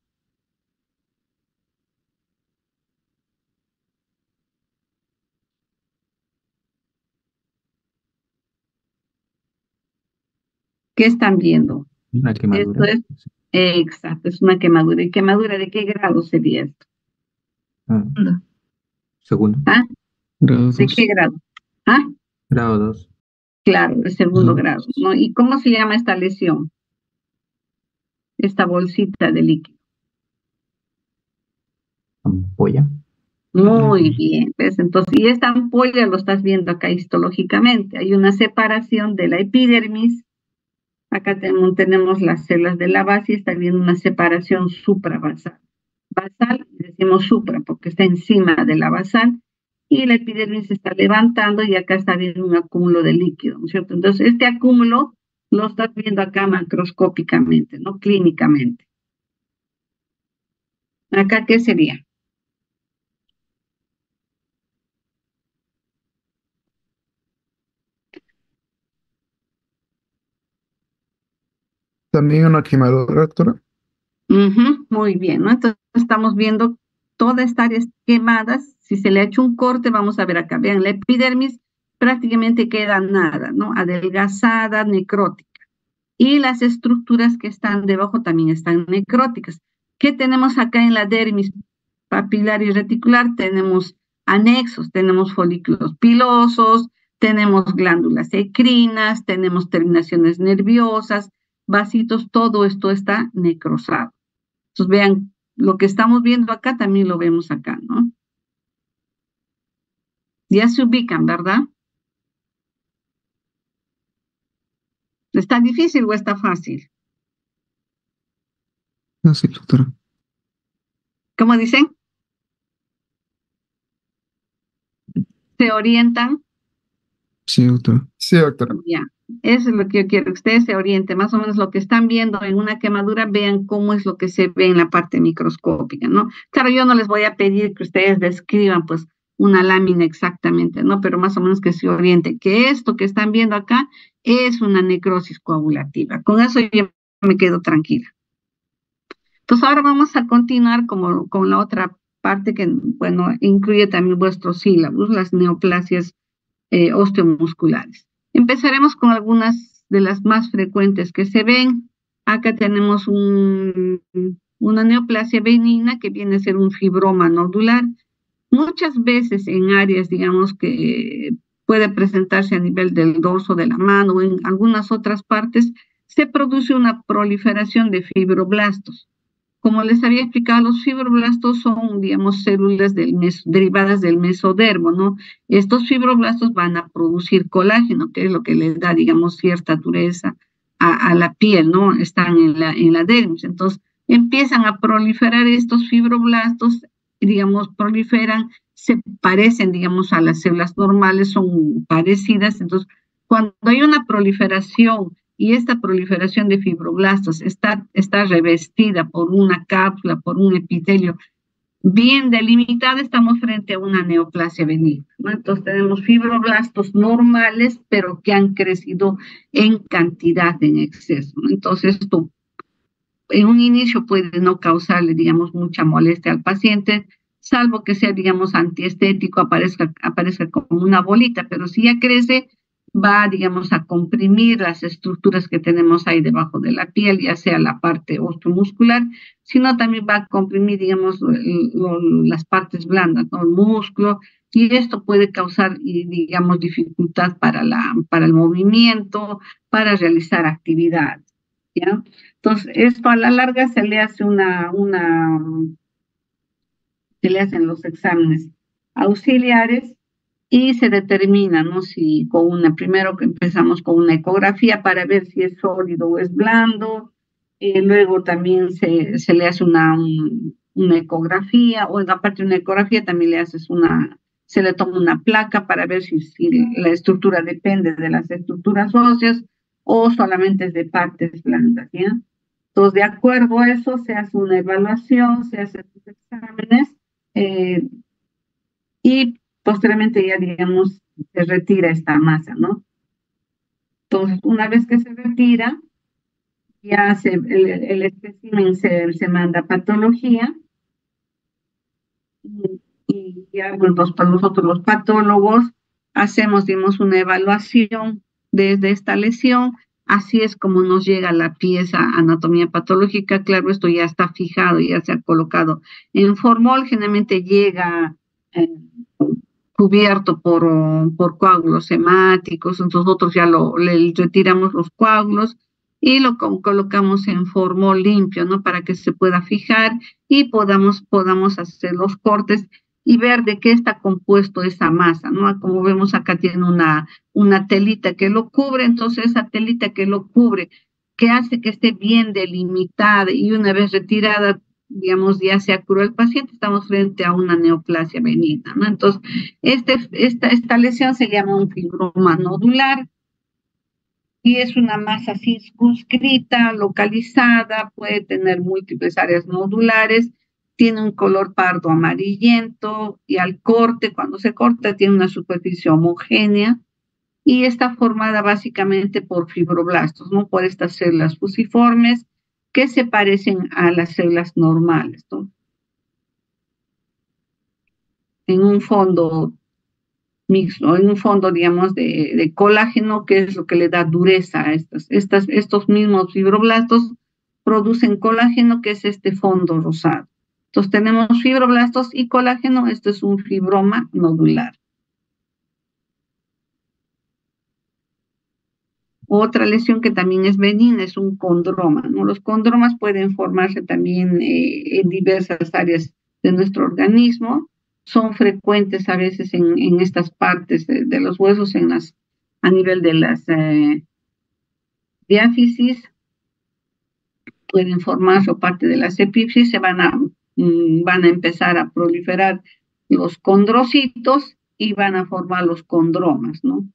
¿qué están viendo? Una Esto quemadura. es, exacto, es una quemadura. ¿Y quemadura de qué grado sería esto? Ah, segundo. ¿Ah? Grado ¿De 2. qué grado? ¿Ah? Grado 2. Claro, de segundo grado, ¿no? ¿Y cómo se llama esta lesión? Esta bolsita de líquido. Ampolla. Muy bien, ¿ves? Entonces, y esta ampolla lo estás viendo acá histológicamente. Hay una separación de la epidermis. Acá tenemos las células de la base y está viendo una separación suprabasal. Basal, decimos supra porque está encima de la basal y la epidermis se está levantando y acá está viendo un acúmulo de líquido, ¿no es cierto? Entonces, este acúmulo lo estás viendo acá macroscópicamente, no clínicamente. ¿Acá qué sería? ¿También una quemadura, doctora? Ujú, muy bien, ¿no? Entonces, estamos viendo todas estas áreas quemadas. Si se le ha hecho un corte, vamos a ver acá. Vean, la epidermis prácticamente queda nada, ¿no? Adelgazada, necrótica. Y las estructuras que están debajo también están necróticas. ¿Qué tenemos acá en la dermis papilar y reticular? Tenemos anexos, tenemos folículos pilosos, tenemos glándulas endocrinas, tenemos terminaciones nerviosas, vasitos, todo esto está necrosado. Entonces vean, lo que estamos viendo acá también lo vemos acá, ¿no? Ya se ubican, ¿verdad? ¿Está difícil o está fácil? No sé, doctora. ¿Cómo dicen? ¿Se orientan? Sí, doctora. Sí, doctora. Ya, eso es lo que yo quiero, que ustedes se orienten, más o menos lo que están viendo en una quemadura, vean cómo es lo que se ve en la parte microscópica, ¿no? Claro, yo no les voy a pedir que ustedes describan, pues, una lámina exactamente, ¿no? Pero más o menos que se orienten, que esto que están viendo acá es una necrosis coagulativa. Con eso yo me quedo tranquila. Entonces, ahora vamos a continuar con la otra parte que, bueno, incluye también vuestros sílabos, las neoplasias osteomusculares. Empezaremos con algunas de las más frecuentes que se ven. Acá tenemos una neoplasia benigna que viene a ser un fibroma nodular. Muchas veces en áreas, digamos, que puede presentarse a nivel del dorso de la mano o en algunas otras partes, se produce una proliferación de fibroblastos. Como les había explicado, los fibroblastos son, digamos, células derivadas del mesodermo, ¿no? Estos fibroblastos van a producir colágeno, que es lo que les da, digamos, cierta dureza a la piel, ¿no? Están en la dermis. Entonces, empiezan a proliferar estos fibroblastos, digamos, proliferan, se parecen, digamos, a las células normales, son parecidas. Entonces, cuando hay una proliferación y esta proliferación de fibroblastos está revestida por una cápsula, por un epitelio bien delimitada, estamos frente a una neoplasia benigna, ¿no? Entonces tenemos fibroblastos normales, pero que han crecido en cantidad, en exceso, ¿no? Entonces esto en un inicio puede no causarle, digamos, mucha molestia al paciente, salvo que sea, digamos, antiestético, aparezca como una bolita, pero si ya crece, va, digamos, a comprimir las estructuras que tenemos ahí debajo de la piel, ya sea la parte osteomuscular, sino también va a comprimir, digamos, las partes blandas, ¿no? El músculo, y esto puede causar, digamos, dificultad para el movimiento, para realizar actividad, ¿ya? Entonces, esto a la larga se le hace se le hacen los exámenes auxiliares y se determina, ¿no? Si primero que empezamos con una ecografía para ver si es sólido o es blando, luego también se le hace una ecografía, o aparte de una ecografía también se le toma una placa para ver si la estructura depende de las estructuras óseas o solamente es de partes blandas, ¿ya? Entonces, de acuerdo a eso, se hace una evaluación, se hacen los exámenes, y posteriormente ya, digamos, se retira esta masa, ¿no? Entonces, una vez que se retira, ya el espécimen se manda a patología y ya nosotros los patólogos hacemos, digamos, una evaluación de esta lesión. Así es como nos llega la pieza anatomía patológica. Claro, esto ya está fijado, ya se ha colocado en formol, generalmente llega cubierto por coágulos hemáticos, entonces nosotros ya le retiramos los coágulos y lo colocamos en formol limpio, ¿no? Para que se pueda fijar y podamos hacer los cortes y ver de qué está compuesto esa masa, ¿no? Como vemos acá tiene una telita que lo cubre, entonces esa telita que lo cubre, que hace que esté bien delimitada y una vez retirada, digamos, ya se curó el paciente, estamos frente a una neoplasia benigna, ¿no? Entonces, esta lesión se llama un fibroma nodular y es una masa circunscrita, localizada, puede tener múltiples áreas nodulares, tiene un color pardo amarillento y al corte, cuando se corta, tiene una superficie homogénea y está formada básicamente por fibroblastos, ¿no? Por estas células fusiformes que se parecen a las células normales, ¿no? En un fondo mixto, en un fondo, digamos, de colágeno, que es lo que le da dureza a estos mismos fibroblastos, producen colágeno, que es este fondo rosado. Entonces tenemos fibroblastos y colágeno, este es un fibroma nodular. Otra lesión que también es benigna es un condroma, ¿no? Los condromas pueden formarse también en diversas áreas de nuestro organismo, son frecuentes a veces en estas partes de los huesos, a nivel de las diáfisis, pueden formarse o parte de las epífisis, van a empezar a proliferar los condrocitos y van a formar los condromas, ¿no?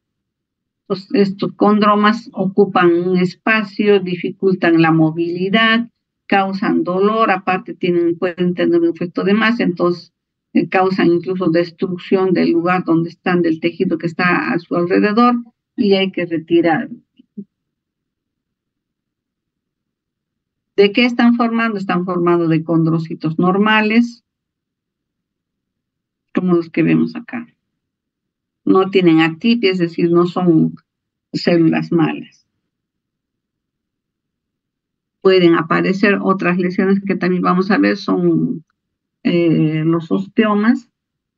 Entonces, estos condromas ocupan un espacio, dificultan la movilidad, causan dolor, aparte pueden tener un efecto de masa, entonces causan incluso destrucción del lugar donde están, del tejido que está a su alrededor, y hay que retirarlo. ¿De qué están formando? Están formando de condrocitos normales, como los que vemos acá. No tienen actipia, es decir, no son células malas. Pueden aparecer otras lesiones que también vamos a ver, son los osteomas,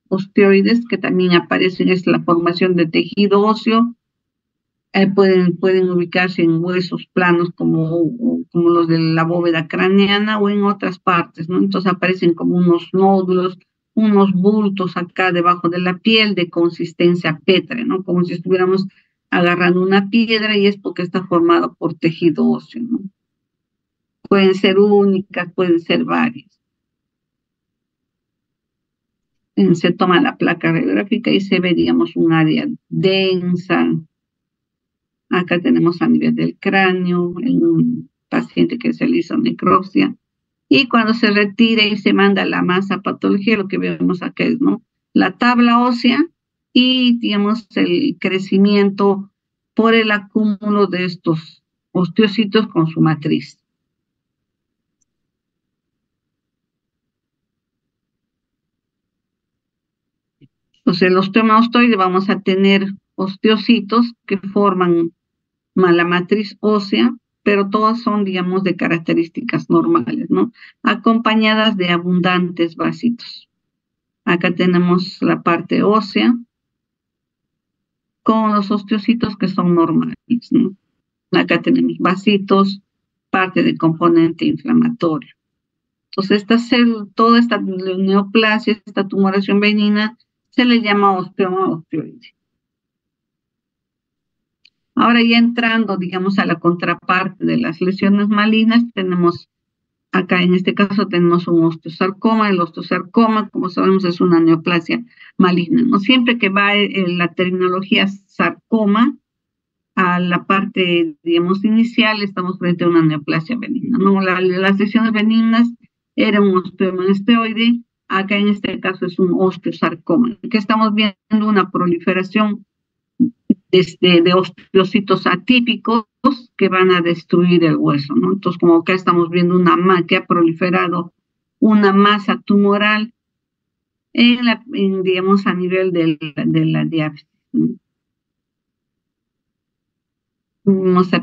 osteoides, que también aparecen, es la formación de tejido óseo. Pueden ubicarse en huesos planos como como los de la bóveda craneana o en otras partes, ¿no? Entonces aparecen como unos nódulos, unos bultos acá debajo de la piel de consistencia pétrea, ¿no? Como si estuviéramos agarrando una piedra y es porque está formado por tejido óseo, ¿no? Pueden ser únicas, pueden ser varias. Se toma la placa radiográfica y se ve, digamos, un área densa. Acá tenemos a nivel del cráneo, en un paciente que se le hizo necropsia. Y cuando se retira y se manda la masa patología, lo que vemos acá es, ¿no?, la tabla ósea y, digamos, el crecimiento por el acúmulo de estos osteocitos con su matriz. Entonces, el osteoma osteoide vamos a tener osteocitos que forman la matriz ósea, pero todas son, digamos, de características normales, ¿no? Acompañadas de abundantes vasitos. Acá tenemos la parte ósea con los osteocitos que son normales, ¿no? Acá tenemos vasitos, parte de componente inflamatorio. Entonces, toda esta neoplasia, esta tumoración benigna, se le llama osteoma osteoide. Ahora ya entrando, digamos, a la contraparte de las lesiones malignas, tenemos acá, en este caso, tenemos un osteosarcoma. El osteosarcoma, como sabemos, es una neoplasia maligna, ¿no? Siempre que va en la terminología sarcoma a la parte, digamos, inicial, estamos frente a una neoplasia benigna, ¿no? Las lesiones benignas eran un osteoma osteoide, acá en este caso es un osteosarcoma, que estamos viendo una proliferación de osteocitos atípicos que van a destruir el hueso, ¿no? Entonces, como acá estamos viendo que ha proliferado una masa tumoral digamos, a nivel de la diáfisis, ¿no?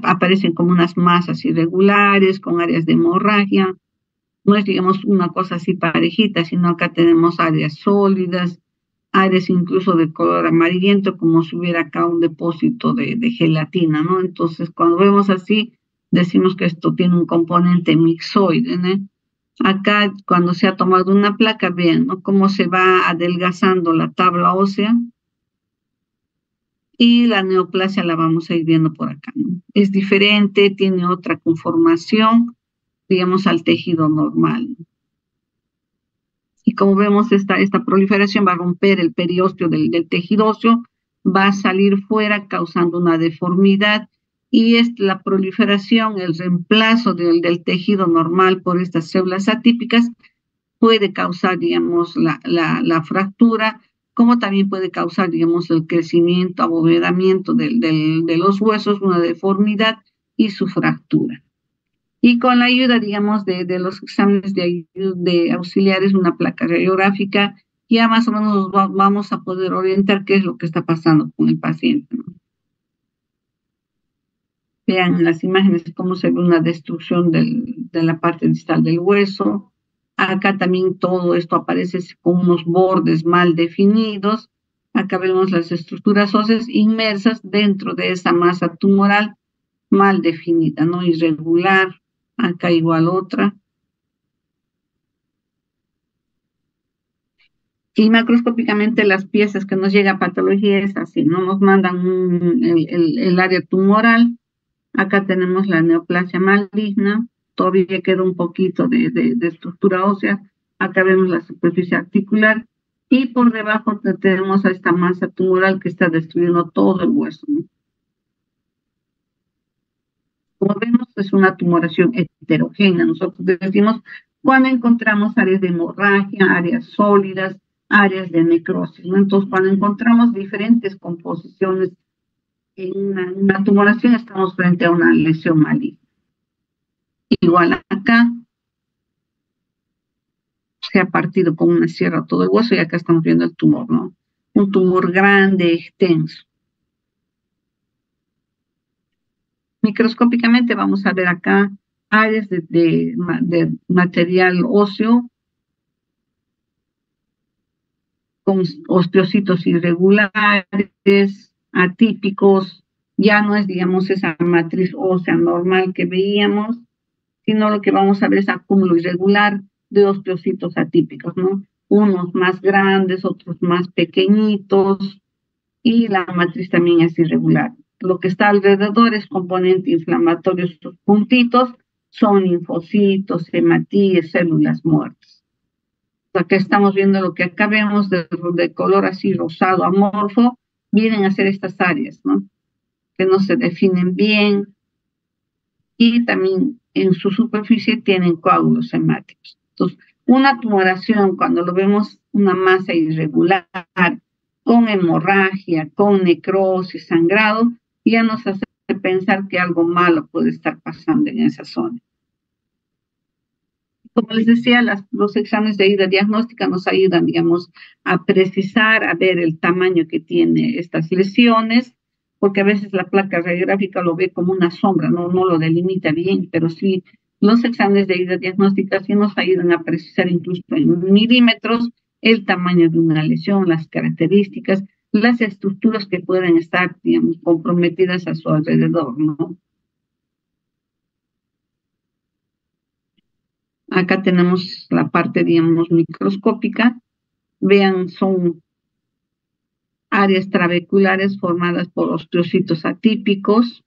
Aparecen como unas masas irregulares con áreas de hemorragia. No es, digamos, una cosa así parejita, sino acá tenemos áreas sólidas, áreas incluso de color amarillento, como si hubiera acá un depósito de gelatina, ¿no? Entonces, cuando vemos así, decimos que esto tiene un componente mixoide, ¿no? Acá, cuando se ha tomado una placa, vean, ¿no?, cómo se va adelgazando la tabla ósea y la neoplasia la vamos a ir viendo por acá, ¿no? Es diferente, tiene otra conformación, digamos, al tejido normal, ¿no? Y como vemos, esta proliferación va a romper el periósteo del tejido óseo, va a salir fuera causando una deformidad, y es la proliferación, el reemplazo del tejido normal por estas células atípicas, puede causar, digamos, la fractura, como también puede causar, digamos, el crecimiento, abovedamiento de los huesos, una deformidad y su fractura. Y con la ayuda, digamos, de los exámenes de auxiliares, una placa radiográfica, ya más o menos vamos a poder orientar qué es lo que está pasando con el paciente, ¿no? Vean en las imágenes cómo se ve una destrucción de la parte distal del hueso. Acá también todo esto aparece con unos bordes mal definidos. Acá vemos las estructuras óseas inmersas dentro de esa masa tumoral mal definida, ¿no? Irregular. Acá igual otra. Y macroscópicamente las piezas que nos llega a patología es así, ¿no? Nos mandan el área tumoral. Acá tenemos la neoplasia maligna. Todavía queda un poquito de estructura ósea. Acá vemos la superficie articular. Y por debajo tenemos a esta masa tumoral que está destruyendo todo el hueso, ¿no? Como vemos, es una tumoración heterogénea. Nosotros decimos cuando encontramos áreas de hemorragia, áreas sólidas, áreas de necrosis, ¿no? Entonces, cuando encontramos diferentes composiciones en una tumoración, estamos frente a una lesión maligna. Igual acá, se ha partido con una sierra todo el hueso y acá estamos viendo el tumor, ¿no? Un tumor grande, extenso. Microscópicamente vamos a ver acá áreas de material óseo con osteocitos irregulares, atípicos. Ya no es, digamos, esa matriz ósea normal que veíamos. sino lo que vamos a ver es acúmulo irregular de osteocitos atípicos, ¿no? Unos más grandes, otros más pequeñitos, y la matriz también es irregular. Lo que está alrededor es componente inflamatorio, estos puntitos son linfocitos, hematíes, células muertas. Acá estamos viendo lo que acá vemos de color así rosado amorfo, vienen a ser estas áreas, ¿no? Que no se definen bien, y también en su superficie tienen coágulos hemáticos. Entonces, una tumoración, cuando lo vemos una masa irregular, con hemorragia, con necrosis, sangrado, ya nos hace pensar que algo malo puede estar pasando en esa zona. Como les decía, los exámenes de ida diagnóstica nos ayudan, digamos, a precisar, a ver el tamaño que tiene estas lesiones, porque a veces la placa radiográfica lo ve como una sombra, no lo delimita bien, pero sí, los exámenes de ida diagnóstica sí nos ayudan a precisar incluso en milímetros el tamaño de una lesión, las características, las estructuras que pueden estar, digamos, comprometidas a su alrededor, ¿no? Acá tenemos la parte, digamos, microscópica. Vean, son áreas trabeculares formadas por osteocitos atípicos.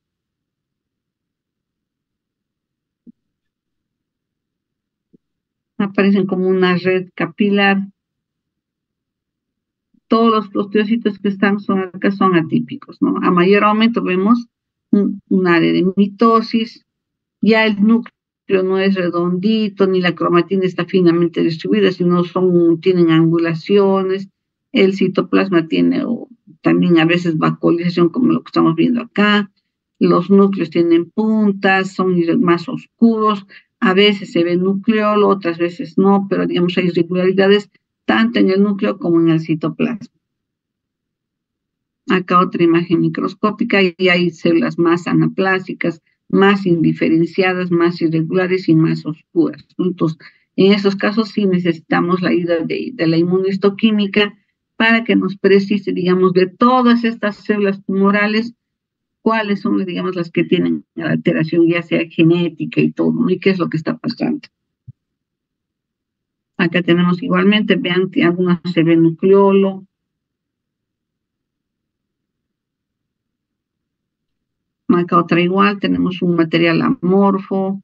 Aparecen como una red capilar. Todos los osteocitos que están acá son atípicos, ¿no? A mayor aumento vemos un área de mitosis. Ya el núcleo no es redondito, ni la cromatina está finamente distribuida, sino tienen angulaciones. El citoplasma tiene también a veces vascularización, como lo que estamos viendo acá. Los núcleos tienen puntas, son más oscuros. A veces se ve nucleolo, otras veces no, pero digamos hay irregularidades tanto en el núcleo como en el citoplasma. Acá otra imagen microscópica y hay células más anaplásicas, más indiferenciadas, más irregulares y más oscuras. Entonces, en esos casos sí necesitamos la ayuda de la inmunohistoquímica para que nos precise, digamos, de todas estas células tumorales, cuáles son, digamos, las que tienen la alteración, ya sea genética y todo, ¿no? Y qué es lo que está pasando. Acá tenemos igualmente, vean que algunas se ve nucleolo. Acá otra igual, tenemos un material amorfo,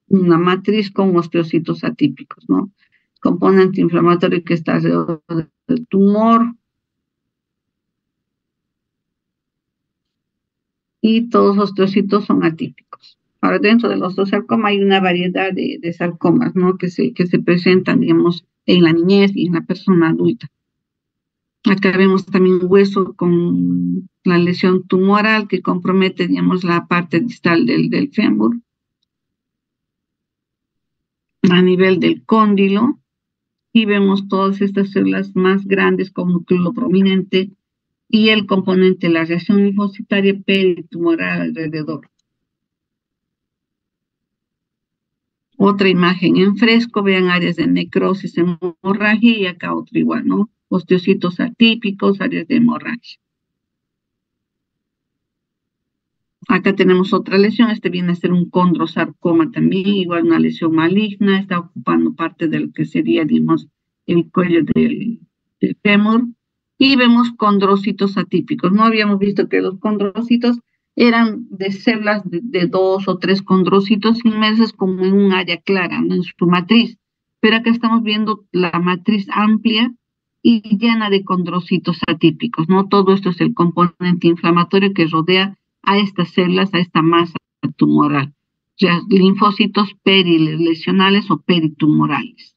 una matriz con osteocitos atípicos, ¿no? Componente inflamatorio que está alrededor del tumor. Y todos los osteocitos son atípicos. Ahora, dentro del osteosarcoma hay una variedad de sarcomas, ¿no? Que se presentan, digamos, en la niñez y en la persona adulta. Acá vemos también hueso con la lesión tumoral que compromete, digamos, la parte distal del fémur. A nivel del cóndilo, y vemos todas estas células más grandes con núcleo prominente y el componente de la reacción linfocitaria peritumoral alrededor. Otra imagen en fresco, vean áreas de necrosis, hemorragia, y acá otro igual, ¿no? Osteocitos atípicos, áreas de hemorragia. Acá tenemos otra lesión, este viene a ser un condrosarcoma también, igual una lesión maligna, está ocupando parte de lo que sería, digamos, el cuello del fémur, y vemos condrocitos atípicos. No habíamos visto que los condrocitos eran de células de 2 o 3 condrocitos inmensos como en un área clara, ¿no? En su matriz, pero acá estamos viendo la matriz amplia y llena de condrocitos atípicos, ¿no? Todo esto es el componente inflamatorio que rodea a estas células, a esta masa tumoral, o sea, linfocitos perilesionales o peritumorales.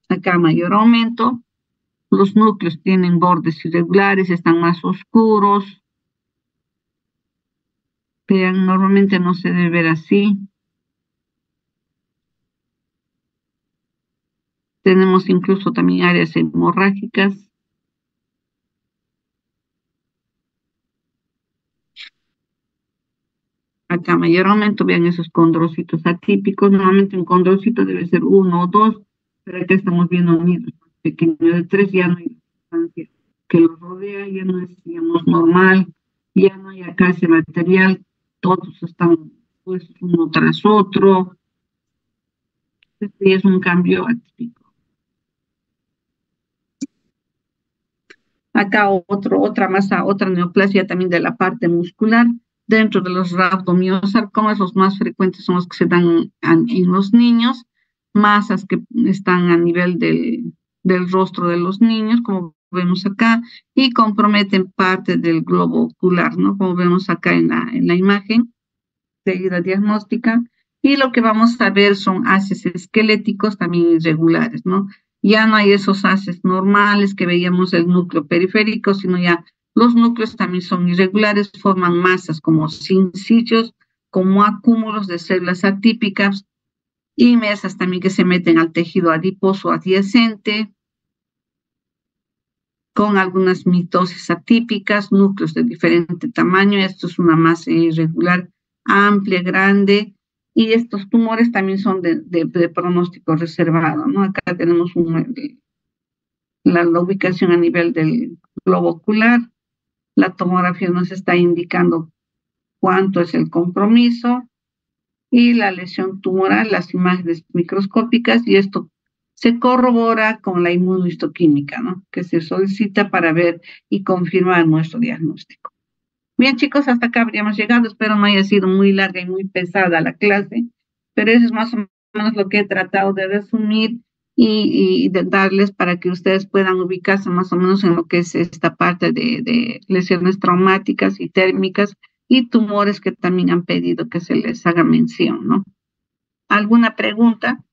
Acá mayor aumento, los núcleos tienen bordes irregulares, están más oscuros. Vean, normalmente no se debe ver así. Tenemos incluso también áreas hemorrágicas. Acá mayor aumento, vean esos condrocitos atípicos. Normalmente un condrocito debe ser 1 o 2, pero acá estamos viendo unidos pequeños de 3, ya no hay sustancia que los rodea, ya no es, digamos, normal, ya no hay acá ese material, todos están pues uno tras otro. Este es un cambio atípico. Acá otra neoplasia también de la parte muscular. Dentro de los rhabdomyosarcomas, los más frecuentes son los que se dan en los niños, masas que están a nivel del rostro de los niños, como vemos acá, y comprometen parte del globo ocular, ¿no? Como vemos acá en la imagen de la diagnóstica. Y lo que vamos a ver son haces esqueléticos también irregulares, ¿no? Ya no hay esos haces normales que veíamos el núcleo periférico, sino ya los núcleos también son irregulares, forman masas como sincillos, como acúmulos de células atípicas y mesas también que se meten al tejido adiposo adyacente, con algunas mitosis atípicas, núcleos de diferente tamaño. Esto es una masa irregular, amplia, grande, y estos tumores también son de pronóstico reservado, ¿no? Acá tenemos la ubicación a nivel del globo ocular. La tomografía nos está indicando cuánto es el compromiso y la lesión tumoral, las imágenes microscópicas, y esto se corrobora con la inmunohistoquímica, ¿no? Que se solicita para ver y confirmar nuestro diagnóstico. Bien, chicos, hasta acá habríamos llegado. Espero no haya sido muy larga y muy pesada la clase, pero eso es más o menos lo que he tratado de resumir y de darles para que ustedes puedan ubicarse más o menos en lo que es esta parte de lesiones traumáticas y térmicas y tumores que también han pedido que se les haga mención, ¿no? ¿Alguna pregunta?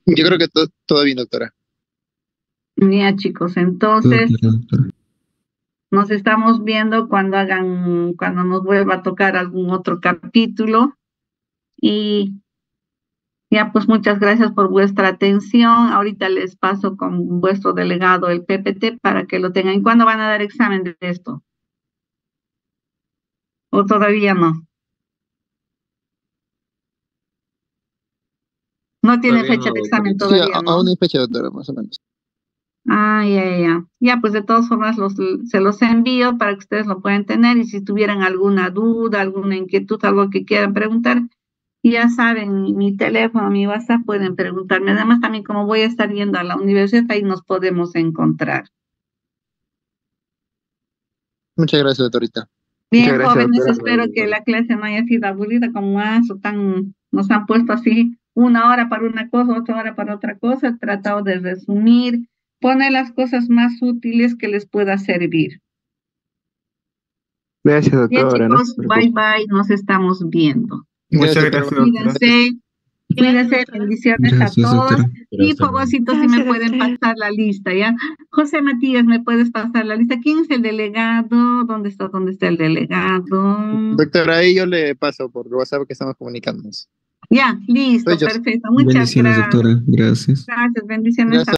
Yo creo que todo bien, doctora. Ya, chicos, Todo entonces claro, doctora. nos estamos viendo cuando nos vuelva a tocar algún otro capítulo. Y ya, pues muchas gracias por vuestra atención. Ahorita les paso con vuestro delegado el PPT para que lo tengan. ¿Y cuándo van a dar examen de esto? ¿O todavía no? No tiene Todavía fecha no, de examen doctorita. Sí, todavía, ¿no? aún hay fecha, doctora, más o menos. Ah, ya. Ya, pues de todas formas se los envío para que ustedes lo puedan tener, y si tuvieran alguna duda, alguna inquietud, algo que quieran preguntar, ya saben, mi teléfono, mi WhatsApp, pueden preguntarme. Además, también como voy a estar yendo a la universidad, ahí nos podemos encontrar. Muchas gracias, doctorita. Bien, Muchas gracias, jóvenes, doctora. espero que la clase no haya sido aburrida como nos han puesto así 1 hora para una cosa, 8 horas para otra cosa. He tratado de resumir, poner las cosas más útiles que les pueda servir. Gracias, Bien, doctora. No se chicos, preocupe. bye, nos estamos viendo. Muchas Gracias, gracias, doctora. doctora. Cuídense, bendiciones a Gracias, todos. doctora. Y Fogosito, si me Gracias, pueden doctora. pasar la lista, ¿ya? José Matías, ¿me puedes pasar la lista? ¿Quién es el delegado? ¿Dónde está el delegado? Doctora, ahí yo le paso por WhatsApp que estamos comunicándonos. Ya, listo, Soy yo. perfecto. Muchas Bendiciones, gracias. doctora. Gracias. Gracias, bendiciones Gracias. a